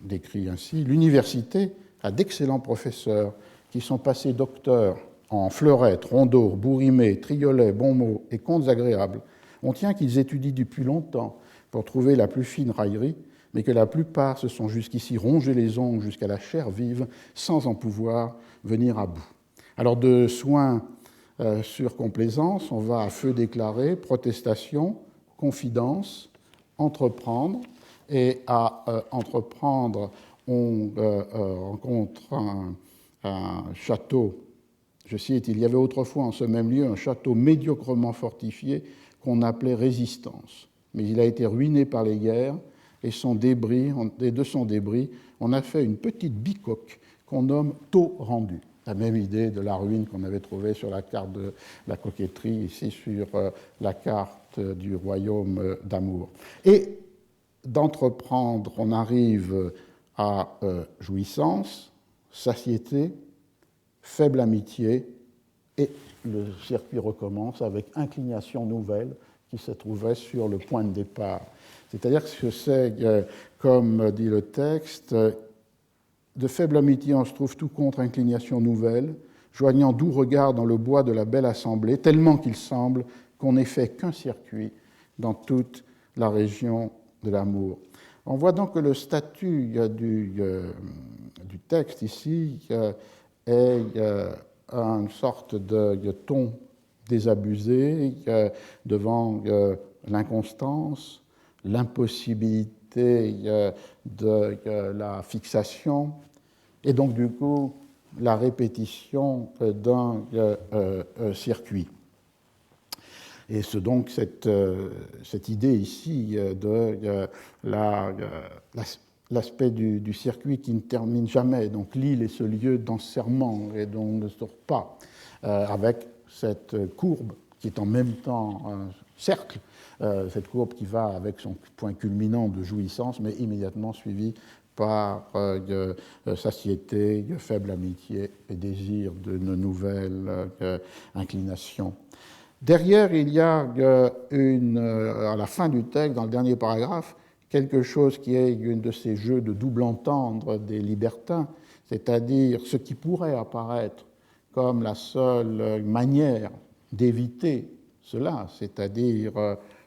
décrit ainsi: l'université a d'excellents professeurs qui sont passés docteurs en fleurettes, rondeaux, bourrimées, triolets, bons mots et contes agréables. On tient qu'ils étudient depuis longtemps pour trouver la plus fine raillerie, mais que la plupart se sont jusqu'ici rongés les ongles jusqu'à la chair vive sans en pouvoir venir à bout. Alors de Soins sur Complaisance, on va à feu déclaré, protestation, confidence, entreprendre. Et à entreprendre, on rencontre un château, je cite: il y avait autrefois en ce même lieu un château médiocrement fortifié qu'on appelait Résistance, mais il a été ruiné par les guerres, et de son débris, on a fait une petite bicoque qu'on nomme Taux rendu. La même idée de la ruine qu'on avait trouvée sur la carte de la coquetterie, ici sur la carte du royaume d'amour. Et d'entreprendre, on arrive à jouissance, satiété, faible amitié, et le circuit recommence avec inclination nouvelle qui se trouvait sur le point de départ. C'est-à-dire que c'est, comme dit le texte, de faible amitié on se trouve tout contre inclination nouvelle, joignant doux regard dans le bois de la belle assemblée, tellement qu'il semble qu'on n'ait fait qu'un circuit dans toute la région de l'amour. On voit donc que le statut du texte ici est une sorte de ton désabusé devant l'inconstance, l'impossibilité de la fixation, et donc du coup la répétition d'un circuit. Et c'est donc cette idée ici de l'aspect du circuit qui ne termine jamais, donc l'île est ce lieu d'enserrement et dont on ne sort pas, avec cette courbe qui est en même temps un cercle, cette courbe qui va avec son point culminant de jouissance, mais immédiatement suivie par satiété, faible amitié et désir d'une nouvelle inclination. Derrière, il y a à la fin du texte, dans le dernier paragraphe, quelque chose qui est une de ces jeux de double entendre des libertins, c'est-à-dire ce qui pourrait apparaître comme la seule manière d'éviter cela, c'est-à-dire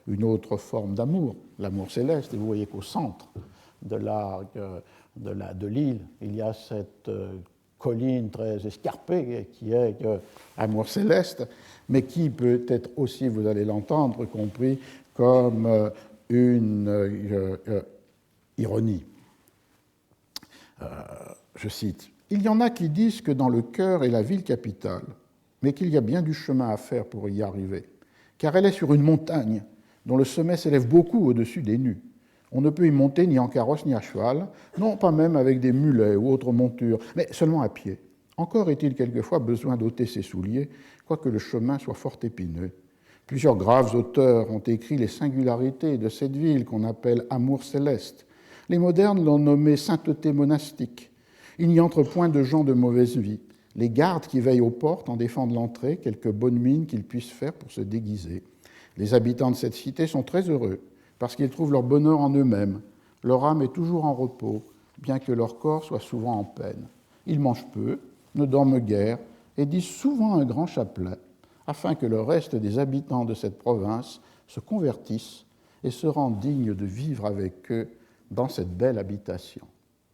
une autre forme d'amour, l'amour céleste. Et vous voyez qu'au centre de l'île, il y a cette colline très escarpée qui est Amour céleste, mais qui peut être aussi, vous allez l'entendre, compris comme une ironie. Je cite, « Il y en a qui disent que dans le cœur est la ville capitale, mais qu'il y a bien du chemin à faire pour y arriver, car elle est sur une montagne dont le sommet s'élève beaucoup au-dessus des nues. On ne peut y monter ni en carrosse ni à cheval, non pas même avec des mulets ou autres montures, mais seulement à pied. Encore est-il quelquefois besoin d'ôter ses souliers, quoique le chemin soit fort épineux. Plusieurs graves auteurs ont écrit les singularités de cette ville qu'on appelle Amour céleste. Les modernes l'ont nommée sainteté monastique. Il n'y entre point de gens de mauvaise vie. Les gardes qui veillent aux portes en défendent l'entrée, quelque bonne mine qu'ils puissent faire pour se déguiser. Les habitants de cette cité sont très heureux, parce qu'ils trouvent leur bonheur en eux-mêmes. Leur âme est toujours en repos, bien que leur corps soit souvent en peine. Ils mangent peu, ne dorment guère, et disent souvent un grand chapelet, afin que le reste des habitants de cette province se convertissent et se rendent dignes de vivre avec eux dans cette belle habitation. »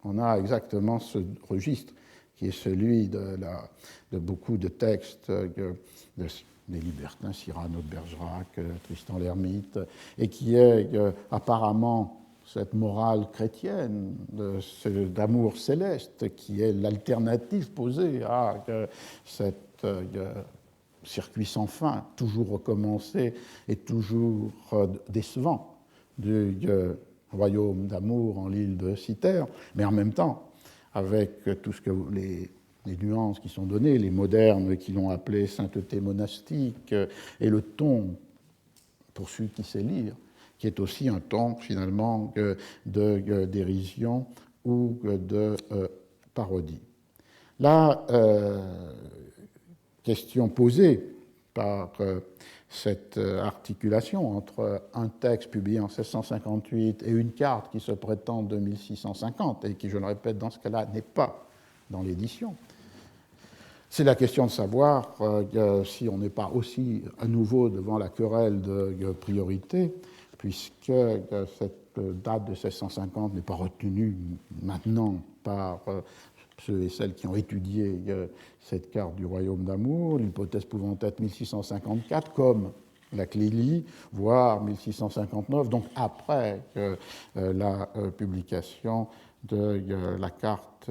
On a exactement ce registre qui est celui de beaucoup de textes des libertins, Cyrano de Bergerac, Tristan l'Hermite, et qui est apparemment cette morale chrétienne d'amour céleste, qui est l'alternative posée à cet circuit sans fin, toujours recommencé et toujours décevant du royaume d'amour en l'île de Cythère, mais en même temps, avec tout ce que les nuances qui sont données, les modernes qui l'ont appelé sainteté monastique, et le ton, pour celui qui sait lire, qui est aussi un ton finalement de dérision ou de parodie. La question posée par cette articulation entre un texte publié en 1658 et une carte qui se prétend de 1650 et qui, je le répète, dans ce cas-là, n'est pas dans l'édition, c'est la question de savoir si on n'est pas aussi à nouveau devant la querelle de priorité, puisque cette date de 1650 n'est pas retenue maintenant par ceux et celles qui ont étudié cette carte du royaume d'amour, l'hypothèse pouvant être 1654 comme la Clélie, voire 1659, donc après la publication de la carte,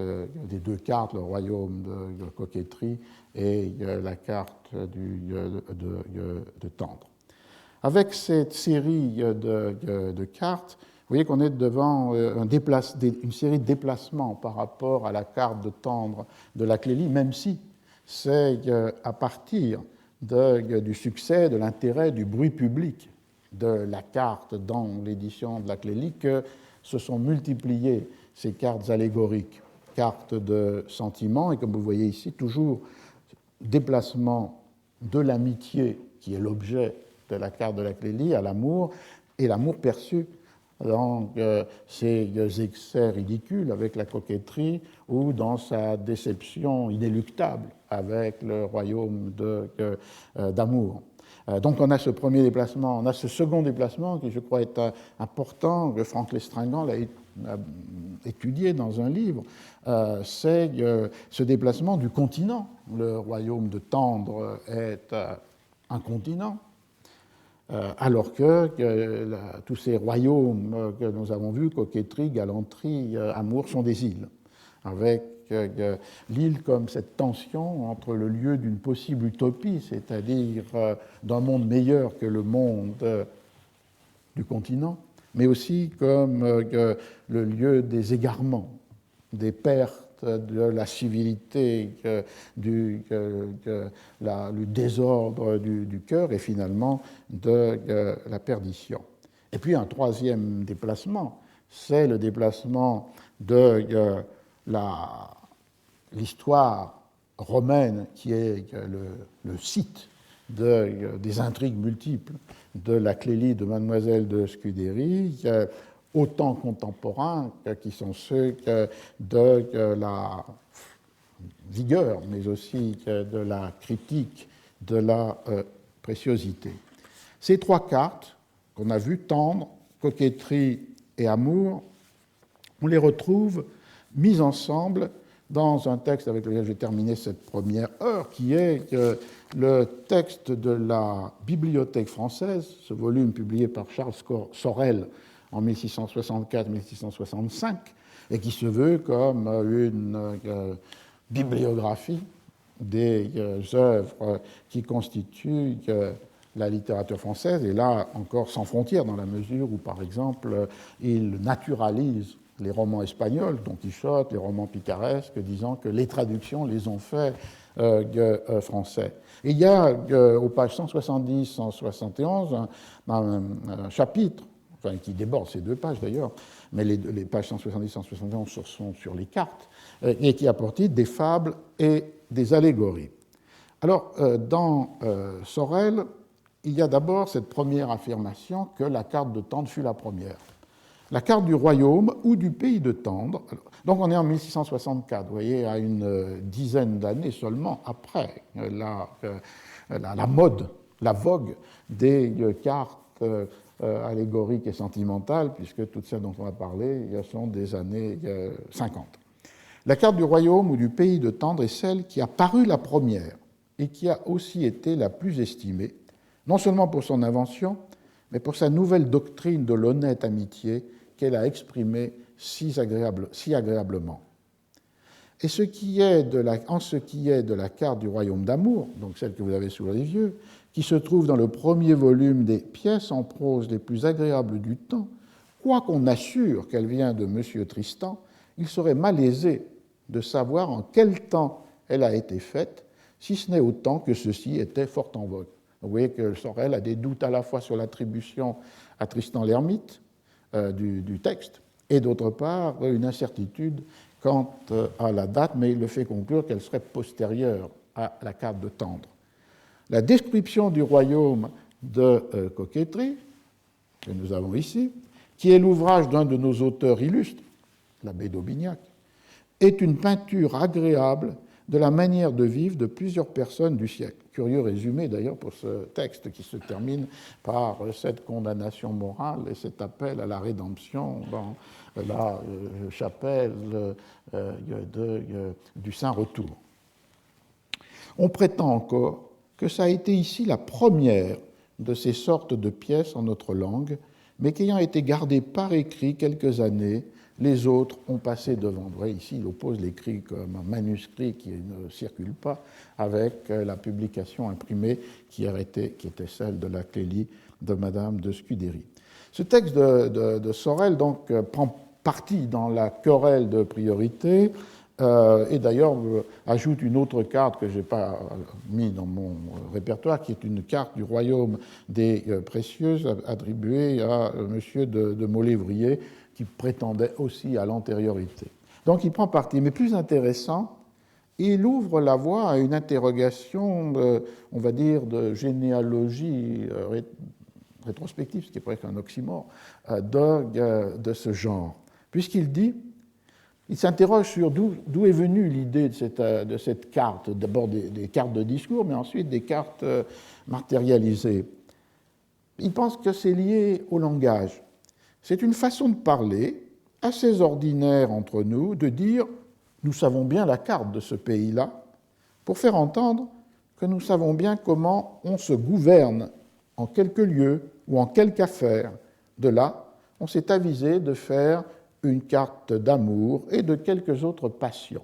des deux cartes, le royaume de coquetterie et la carte de Tendre. Avec cette série de cartes, vous voyez qu'on est devant une série de déplacements par rapport à la carte de Tendre de la Clélie, même si c'est à partir du succès, de l'intérêt, du bruit public de la carte dans l'édition de la Clélie que se sont multipliées ces cartes allégoriques, cartes de sentiments, et comme vous voyez ici, toujours déplacement de l'amitié qui est l'objet de la carte de la Clélie à l'amour, et l'amour perçu dans ses excès ridicules avec la coquetterie ou dans sa déception inéluctable avec le royaume d'amour. Donc on a ce premier déplacement, on a ce second déplacement qui je crois est important, que Franck Lestringant l'a étudié dans un livre, c'est ce déplacement du continent. Le royaume de Tendre est un continent, alors que tous ces royaumes que nous avons vus, coquetterie, galanterie, amour, sont des îles, avec l'île comme cette tension entre le lieu d'une possible utopie, c'est-à-dire d'un monde meilleur que le monde du continent, mais aussi comme le lieu des égarements, des pertes de la civilité, du désordre du cœur et finalement de la perdition. Et puis un troisième déplacement, c'est le déplacement de l'histoire romaine qui est le site des intrigues multiples de la Clélie de Mademoiselle de Scudéry, autant contemporains qui sont ceux de la vigueur, mais aussi de la critique de la préciosité. Ces trois cartes qu'on a vues, Tendre, coquetterie et amour, on les retrouve mises ensemble dans un texte avec lequel j'ai terminé cette première heure, qui est le texte de la Bibliothèque française, ce volume publié par Charles Sorel en 1664-1665, et qui se veut comme une bibliographie des œuvres qui constituent la littérature française, et là encore sans frontières, dans la mesure où, par exemple, il naturalise les romans espagnols, Don Quichotte, les romans picaresques, disant que les traductions les ont faits français. Et il y a aux pages 170-171 un chapitre, enfin, qui déborde ces deux pages d'ailleurs, mais les pages 170-171 sont sur les cartes, et qui apportent des fables et des allégories. Alors, dans Sorel, il y a d'abord cette première affirmation que la carte de Tendre fut la première. La carte du royaume ou du pays de Tendre, donc on est en 1664, vous voyez, à une dizaine d'années seulement après la mode, la vogue des cartes allégoriques et sentimentales, puisque toutes celles dont on a parlé sont des années 50. La carte du royaume ou du pays de Tendre est celle qui a paru la première et qui a aussi été la plus estimée, non seulement pour son invention, mais pour sa nouvelle doctrine de l'honnête amitié qu'elle a exprimée si agréablement. Et en ce qui est de la carte du royaume d'amour, donc celle que vous avez sous les yeux, qui se trouve dans le premier volume des pièces en prose les plus agréables du temps, quoiqu'on assure qu'elle vient de M. Tristan, il serait malaisé de savoir en quel temps elle a été faite, si ce n'est au temps que ceci était fort en vogue. Vous voyez que Sorel a des doutes à la fois sur l'attribution à Tristan l'Hermite du texte, et d'autre part une incertitude quant à la date, mais il le fait conclure qu'elle serait postérieure à la carte de Tendre. La description du royaume de Coquetterie, que nous avons ici, qui est l'ouvrage d'un de nos auteurs illustres, l'abbé d'Aubignac, est une peinture agréable de la manière de vivre de plusieurs personnes du siècle. Curieux résumé d'ailleurs pour ce texte qui se termine par cette condamnation morale et cet appel à la rédemption dans la chapelle du Saint-Retour. On prétend encore que ça a été ici la première de ces sortes de pièces en notre langue, mais qu'ayant été gardée par écrit quelques années, les autres ont passé devant. Vous voyez, ici, il oppose l'écrit comme un manuscrit qui ne circule pas avec la publication imprimée qui était celle de la Clélie de Madame de Scudéry. Ce texte de Sorel donc, prend parti dans la querelle de priorité et d'ailleurs ajoute une autre carte que je n'ai pas mis dans mon répertoire, qui est une carte du royaume des précieuses attribuée à M. de Molévrier, qui prétendait aussi à l'antériorité. Donc il prend parti. Mais plus intéressant, il ouvre la voie à une interrogation, on va dire, de généalogie rétrospective, ce qui est presque un oxymore, de ce genre. Puisqu'il dit, il s'interroge sur d'où est venue l'idée de cette carte, d'abord des cartes de discours, mais ensuite des cartes matérialisées. Il pense que c'est lié au langage. C'est une façon de parler assez ordinaire entre nous, de dire « nous savons bien la carte de ce pays-là », pour faire entendre que nous savons bien comment on se gouverne en quelques lieux ou en quelque affaire. De là, on s'est avisé de faire une carte d'amour et de quelques autres passions.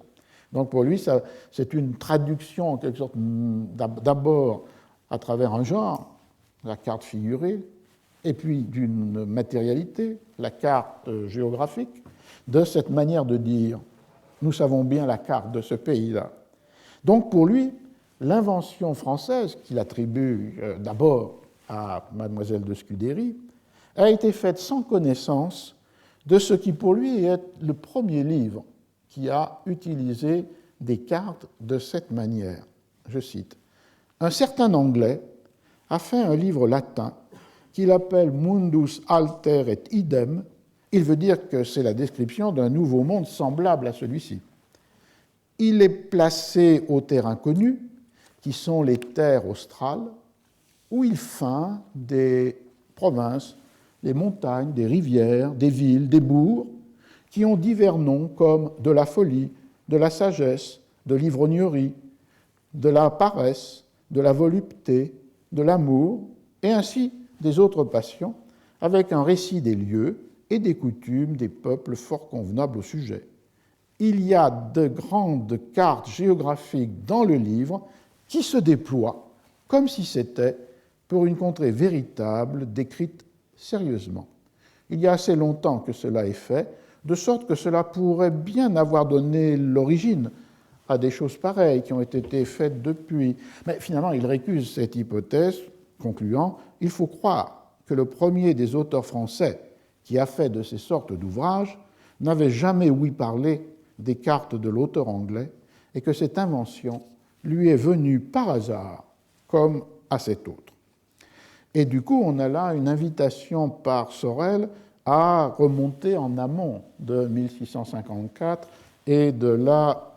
Donc pour lui, c'est une traduction en quelque sorte d'abord à travers un genre, la carte figurée, et puis d'une matérialité, la carte géographique, de cette manière de dire « nous savons bien la carte de ce pays-là ». Donc pour lui, l'invention française, qu'il attribue d'abord à Mademoiselle de Scudéry, a été faite sans connaissance de ce qui pour lui est le premier livre qui a utilisé des cartes de cette manière. Je cite, « Un certain Anglais a fait un livre latin qu'il appelle Mundus alter et idem. Il veut dire que c'est la description d'un nouveau monde semblable à celui-ci. Il est placé aux terres inconnues, qui sont les terres australes, où il feint des provinces, des montagnes, des rivières, des villes, des bourgs, qui ont divers noms comme de la folie, de la sagesse, de l'ivrognerie, de la paresse, de la volupté, de l'amour, et ainsi des autres passions, avec un récit des lieux et des coutumes des peuples fort convenables au sujet. Il y a de grandes cartes géographiques dans le livre qui se déploient comme si c'était pour une contrée véritable décrite sérieusement. Il y a assez longtemps que cela est fait, de sorte que cela pourrait bien avoir donné l'origine à des choses pareilles qui ont été faites depuis. Mais finalement, il récuse cette hypothèse, concluant « Il faut croire que le premier des auteurs français qui a fait de ces sortes d'ouvrages n'avait jamais ouï parler des cartes de l'auteur anglais et que cette invention lui est venue par hasard comme à cet autre. » Et du coup, on a là une invitation par Sorel à remonter en amont de 1654 et de la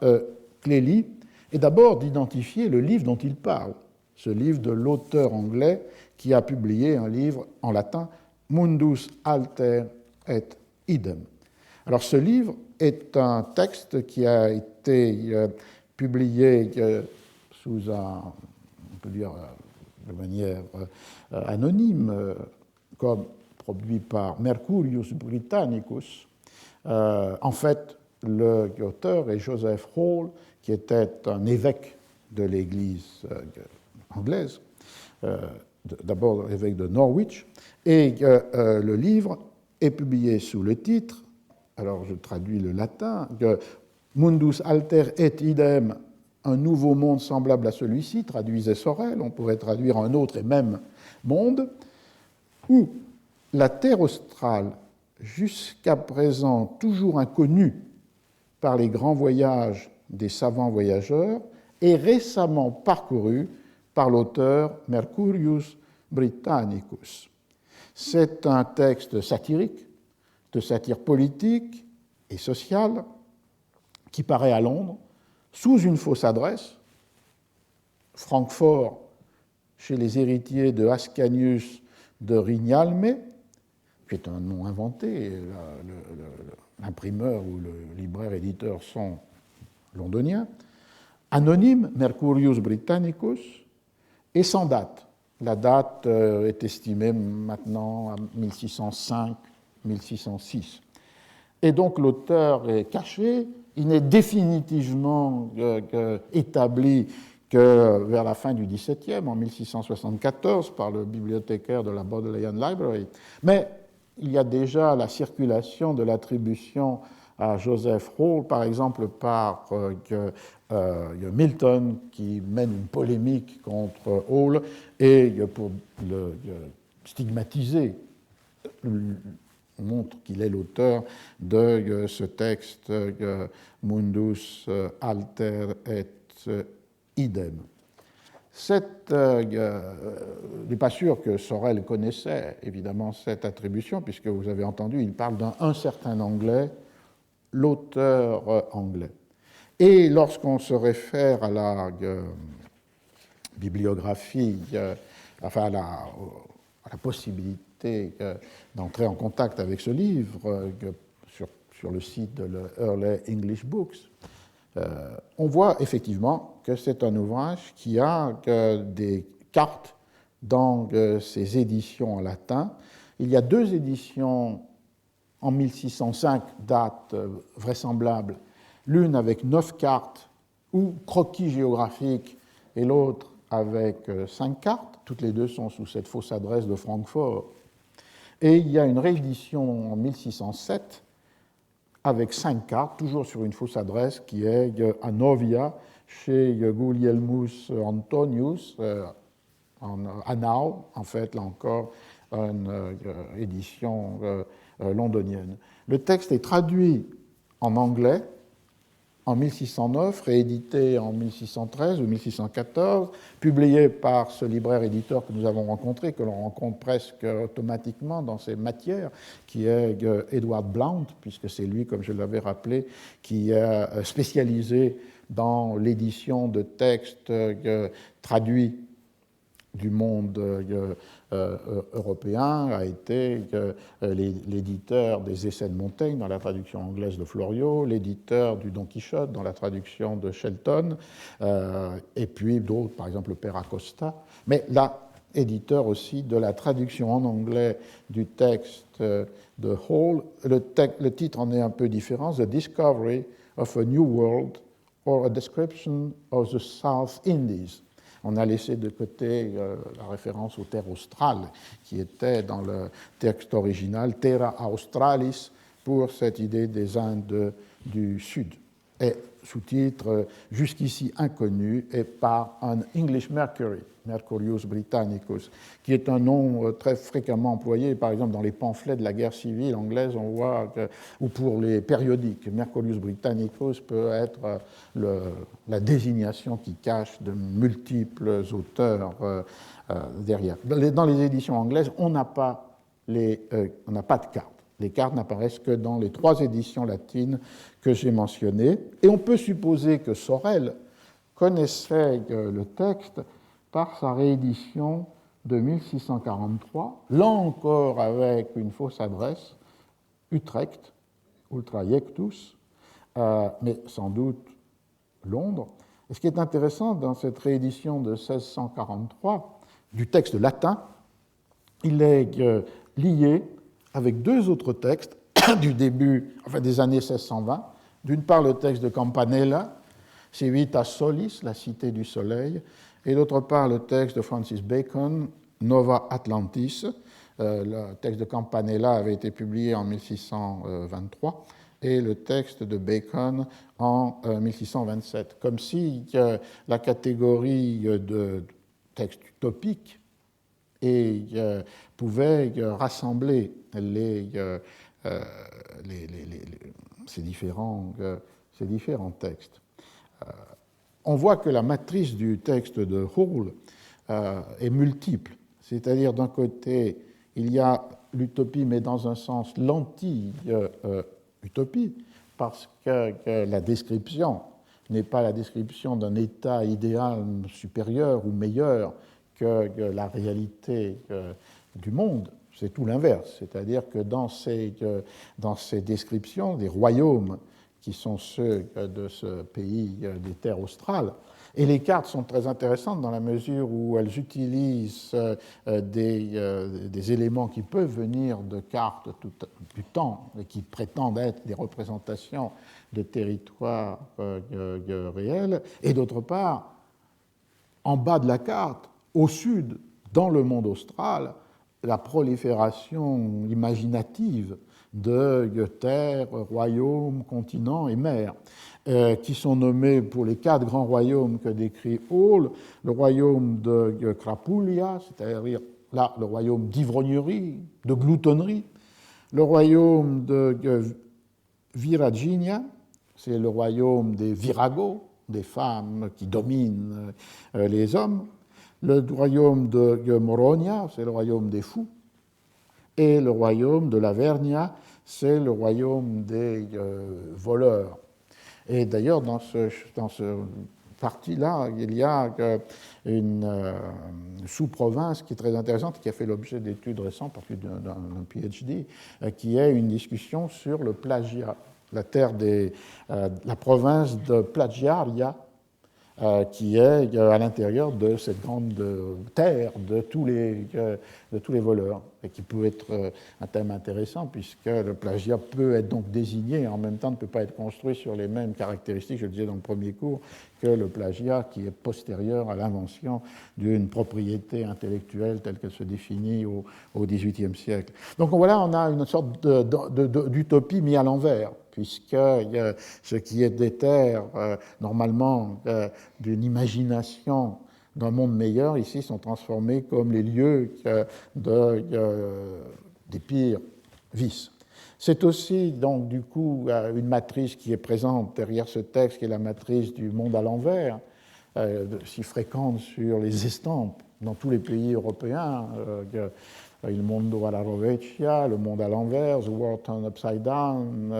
Clélie, et d'abord d'identifier le livre dont il parle, ce livre de l'auteur anglais qui a publié un livre en latin, Mundus alter et idem. Alors ce livre est un texte qui a été publié sous on peut dire de manière anonyme, comme produit par Mercurius Britannicus. En fait, l'auteur est Joseph Hall, qui était un évêque de l'Église anglaise, d'abord évêque de Norwich, et le livre est publié sous le titre, alors je traduis le latin, Mundus alter et idem, un nouveau monde semblable à celui-ci, traduisait Sorel, on pourrait traduire un autre et même monde, où la terre australe, jusqu'à présent toujours inconnue par les grands voyages des savants voyageurs, est récemment parcourue par l'auteur Mercurius Britannicus. C'est un texte satirique, de satire politique et sociale, qui paraît à Londres sous une fausse adresse, Francfort, chez les héritiers de Ascanius de Rignalme, qui est un nom inventé, l'imprimeur ou le libraire-éditeur sont londoniens, anonyme, Mercurius Britannicus, et sans date. La date est estimée maintenant à 1605-1606. Et donc l'auteur est caché, il n'est définitivement établi que vers la fin du XVIIe, en 1674, par le bibliothécaire de la Bodleian Library. Mais il y a déjà la circulation de l'attribution à Joseph Hall, par exemple par Milton, qui mène une polémique contre Hall, et pour le stigmatiser, montre qu'il est l'auteur de ce texte Mundus alter et idem. Il n'est pas sûr que Sorel connaissait évidemment cette attribution, puisque vous avez entendu, il parle d'un certain anglais, l'auteur anglais. Et lorsqu'on se réfère à la bibliographie, enfin à la possibilité d'entrer en contact avec ce livre sur le site de l'Early English Books, on voit effectivement que c'est un ouvrage qui a des cartes dans ses éditions en latin. Il y a deux éditions en 1605, date vraisemblable, l'une avec 9 cartes ou croquis géographiques et l'autre avec 5 cartes. Toutes les deux sont sous cette fausse adresse de Francfort. Et il y a une réédition en 1607 avec 5 cartes, toujours sur une fausse adresse, qui est à Novia, chez Gulielmus Antonius, en Hanau, en fait, là encore, une édition londonienne. Le texte est traduit en anglais en 1609, réédité en 1613 ou 1614, publié par ce libraire-éditeur que nous avons rencontré, que l'on rencontre presque automatiquement dans ces matières, qui est Edward Blount, puisque c'est lui, comme je l'avais rappelé, qui est spécialisé dans l'édition de textes traduits du monde européen a été l'éditeur des Essais de Montaigne dans la traduction anglaise de Florio, l'éditeur du Don Quichotte dans la traduction de Shelton, et puis d'autres, par exemple le Père Acosta, mais là, éditeur aussi de la traduction en anglais du texte de Hall. Le titre en est un peu différent, The Discovery of a New World or a Description of the South Indies. On a laissé de côté la référence aux terres australes qui était dans le texte original, Terra Australis, pour cette idée des Indes du Sud. Et sous-titre jusqu'ici inconnu et par un English Mercury, Mercurius Britannicus, qui est un nom très fréquemment employé, par exemple dans les pamphlets de la guerre civile anglaise, on voit ou pour les périodiques, Mercurius Britannicus peut être la désignation qui cache de multiples auteurs derrière. Dans les éditions anglaises, on n'a pas de carte. Les cartes n'apparaissent que dans les 3 éditions latines que j'ai mentionnées. Et on peut supposer que Sorel connaissait le texte par sa réédition de 1643, là encore avec une fausse adresse, Utrecht, Ultraiectus, mais sans doute Londres. Et ce qui est intéressant dans cette réédition de 1643 du texte latin, il est lié avec 2 autres textes du début, enfin des années 1620. D'une part, le texte de Campanella, Civitas Solis, la cité du soleil, et d'autre part, le texte de Francis Bacon, Nova Atlantis. Le texte de Campanella avait été publié en 1623 et le texte de Bacon en 1627. Comme si la catégorie de texte utopique pouvait rassembler ces différents textes. On voit que la matrice du texte de Hall est multiple, c'est-à-dire d'un côté, il y a l'utopie, mais dans un sens l'anti-utopie, parce que la description n'est pas la description d'un état idéal supérieur ou meilleur que la réalité du monde, c'est tout l'inverse. C'est-à-dire que dans ces descriptions des royaumes qui sont ceux de ce pays des terres australes, et les cartes sont très intéressantes dans la mesure où elles utilisent des éléments qui peuvent venir de cartes du temps et qui prétendent être des représentations de territoires réels, et d'autre part, en bas de la carte, au sud, dans le monde austral, la prolifération imaginative de terres, royaumes, continents et mers, qui sont nommés pour les 4 grands royaumes que décrit Hall, le royaume de Crapulia, c'est-à-dire là le royaume d'ivrognerie, de gloutonnerie, le royaume de Viraginia, c'est le royaume des viragos, des femmes qui dominent les hommes, le royaume de Moronia, c'est le royaume des fous, et le royaume de Lavernia, c'est le royaume des voleurs. Et d'ailleurs, dans ce partie-là, il y a une sous-province qui est très intéressante, qui a fait l'objet d'études récentes, par d'un PhD, qui est une discussion sur le plagiat, la province de Plagiaria, qui est à l'intérieur de cette grande terre de tous les voleurs, et qui peut être un thème intéressant, puisque le plagiat peut être donc désigné et en même temps ne peut pas être construit sur les mêmes caractéristiques, je le disais dans le premier cours, que le plagiat qui est postérieur à l'invention d'une propriété intellectuelle telle qu'elle se définit au XVIIIe siècle. Donc voilà, on a une sorte d'utopie mise à l'envers, puisque ce qui est des terres, normalement, d'une imagination d'un monde meilleur, ici, sont transformés comme les lieux des pires vices. C'est aussi, donc, du coup, une matrice qui est présente derrière ce texte, qui est la matrice du monde à l'envers, si fréquente sur les estampes dans tous les pays européens, il mondo alla rovescia, le monde à l'envers, the world turned upside down,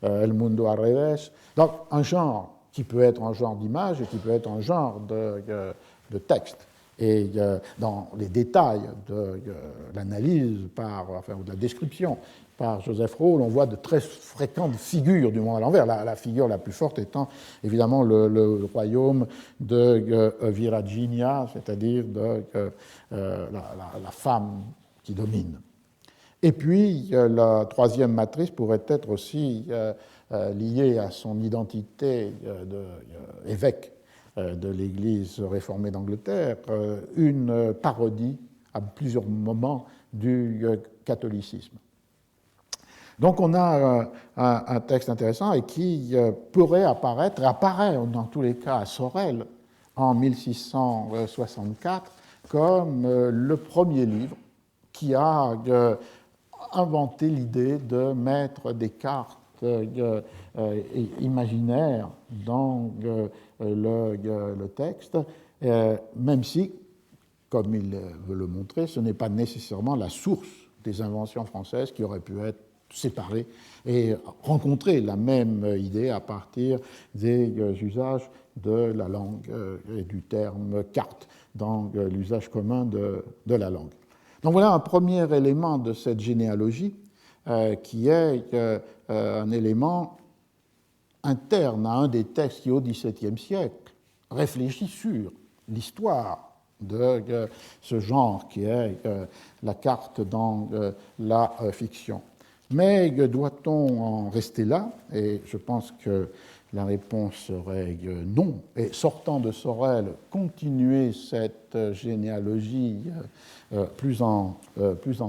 el mundo al revés. Donc, un genre qui peut être un genre d'image et qui peut être un genre de texte. Et dans les détails de l'analyse ou de la description par Joseph Rawle, on voit de très fréquentes figures du monde à l'envers, la figure la plus forte étant évidemment le royaume de Virginia, c'est-à-dire la femme qui domine. Et puis, la troisième matrice pourrait être aussi liée à son identité d'évêque de l'Église réformée d'Angleterre, une parodie à plusieurs moments du catholicisme. Donc on a un texte intéressant et qui pourrait apparaît dans tous les cas à Sorel en 1664 comme le premier livre qui a inventé l'idée de mettre des cartes imaginaires dans le texte, même si, comme il veut le montrer, ce n'est pas nécessairement la source des inventions françaises qui auraient pu être séparées et rencontrer la même idée à partir des usages de la langue et du terme carte dans l'usage commun de la langue. Donc voilà un premier élément de cette généalogie qui est un élément interne à un des textes qui, au XVIIe siècle, réfléchit sur l'histoire de ce genre qui est la carte dans la fiction. Mais doit-on en rester là? Et je pense que la réponse serait non. Et sortant de Sorel, continuer cette généalogie plus en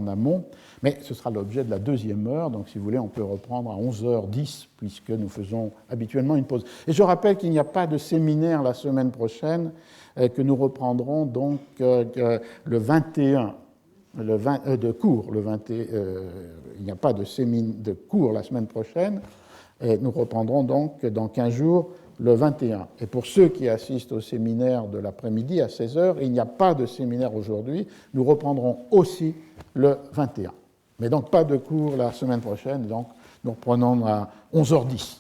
amont. Mais ce sera l'objet de la deuxième heure. Donc, si vous voulez, on peut reprendre à 11h10, puisque nous faisons habituellement une pause. Et je rappelle qu'il n'y a pas de séminaire la semaine prochaine, que nous reprendrons donc le 21. De cours, il n'y a pas de cours la semaine prochaine, et nous reprendrons donc dans 15 jours le 21. Et pour ceux qui assistent au séminaire de l'après-midi à 16h, il n'y a pas de séminaire aujourd'hui, nous reprendrons aussi le 21. Mais donc pas de cours la semaine prochaine, donc nous reprenons à 11h10.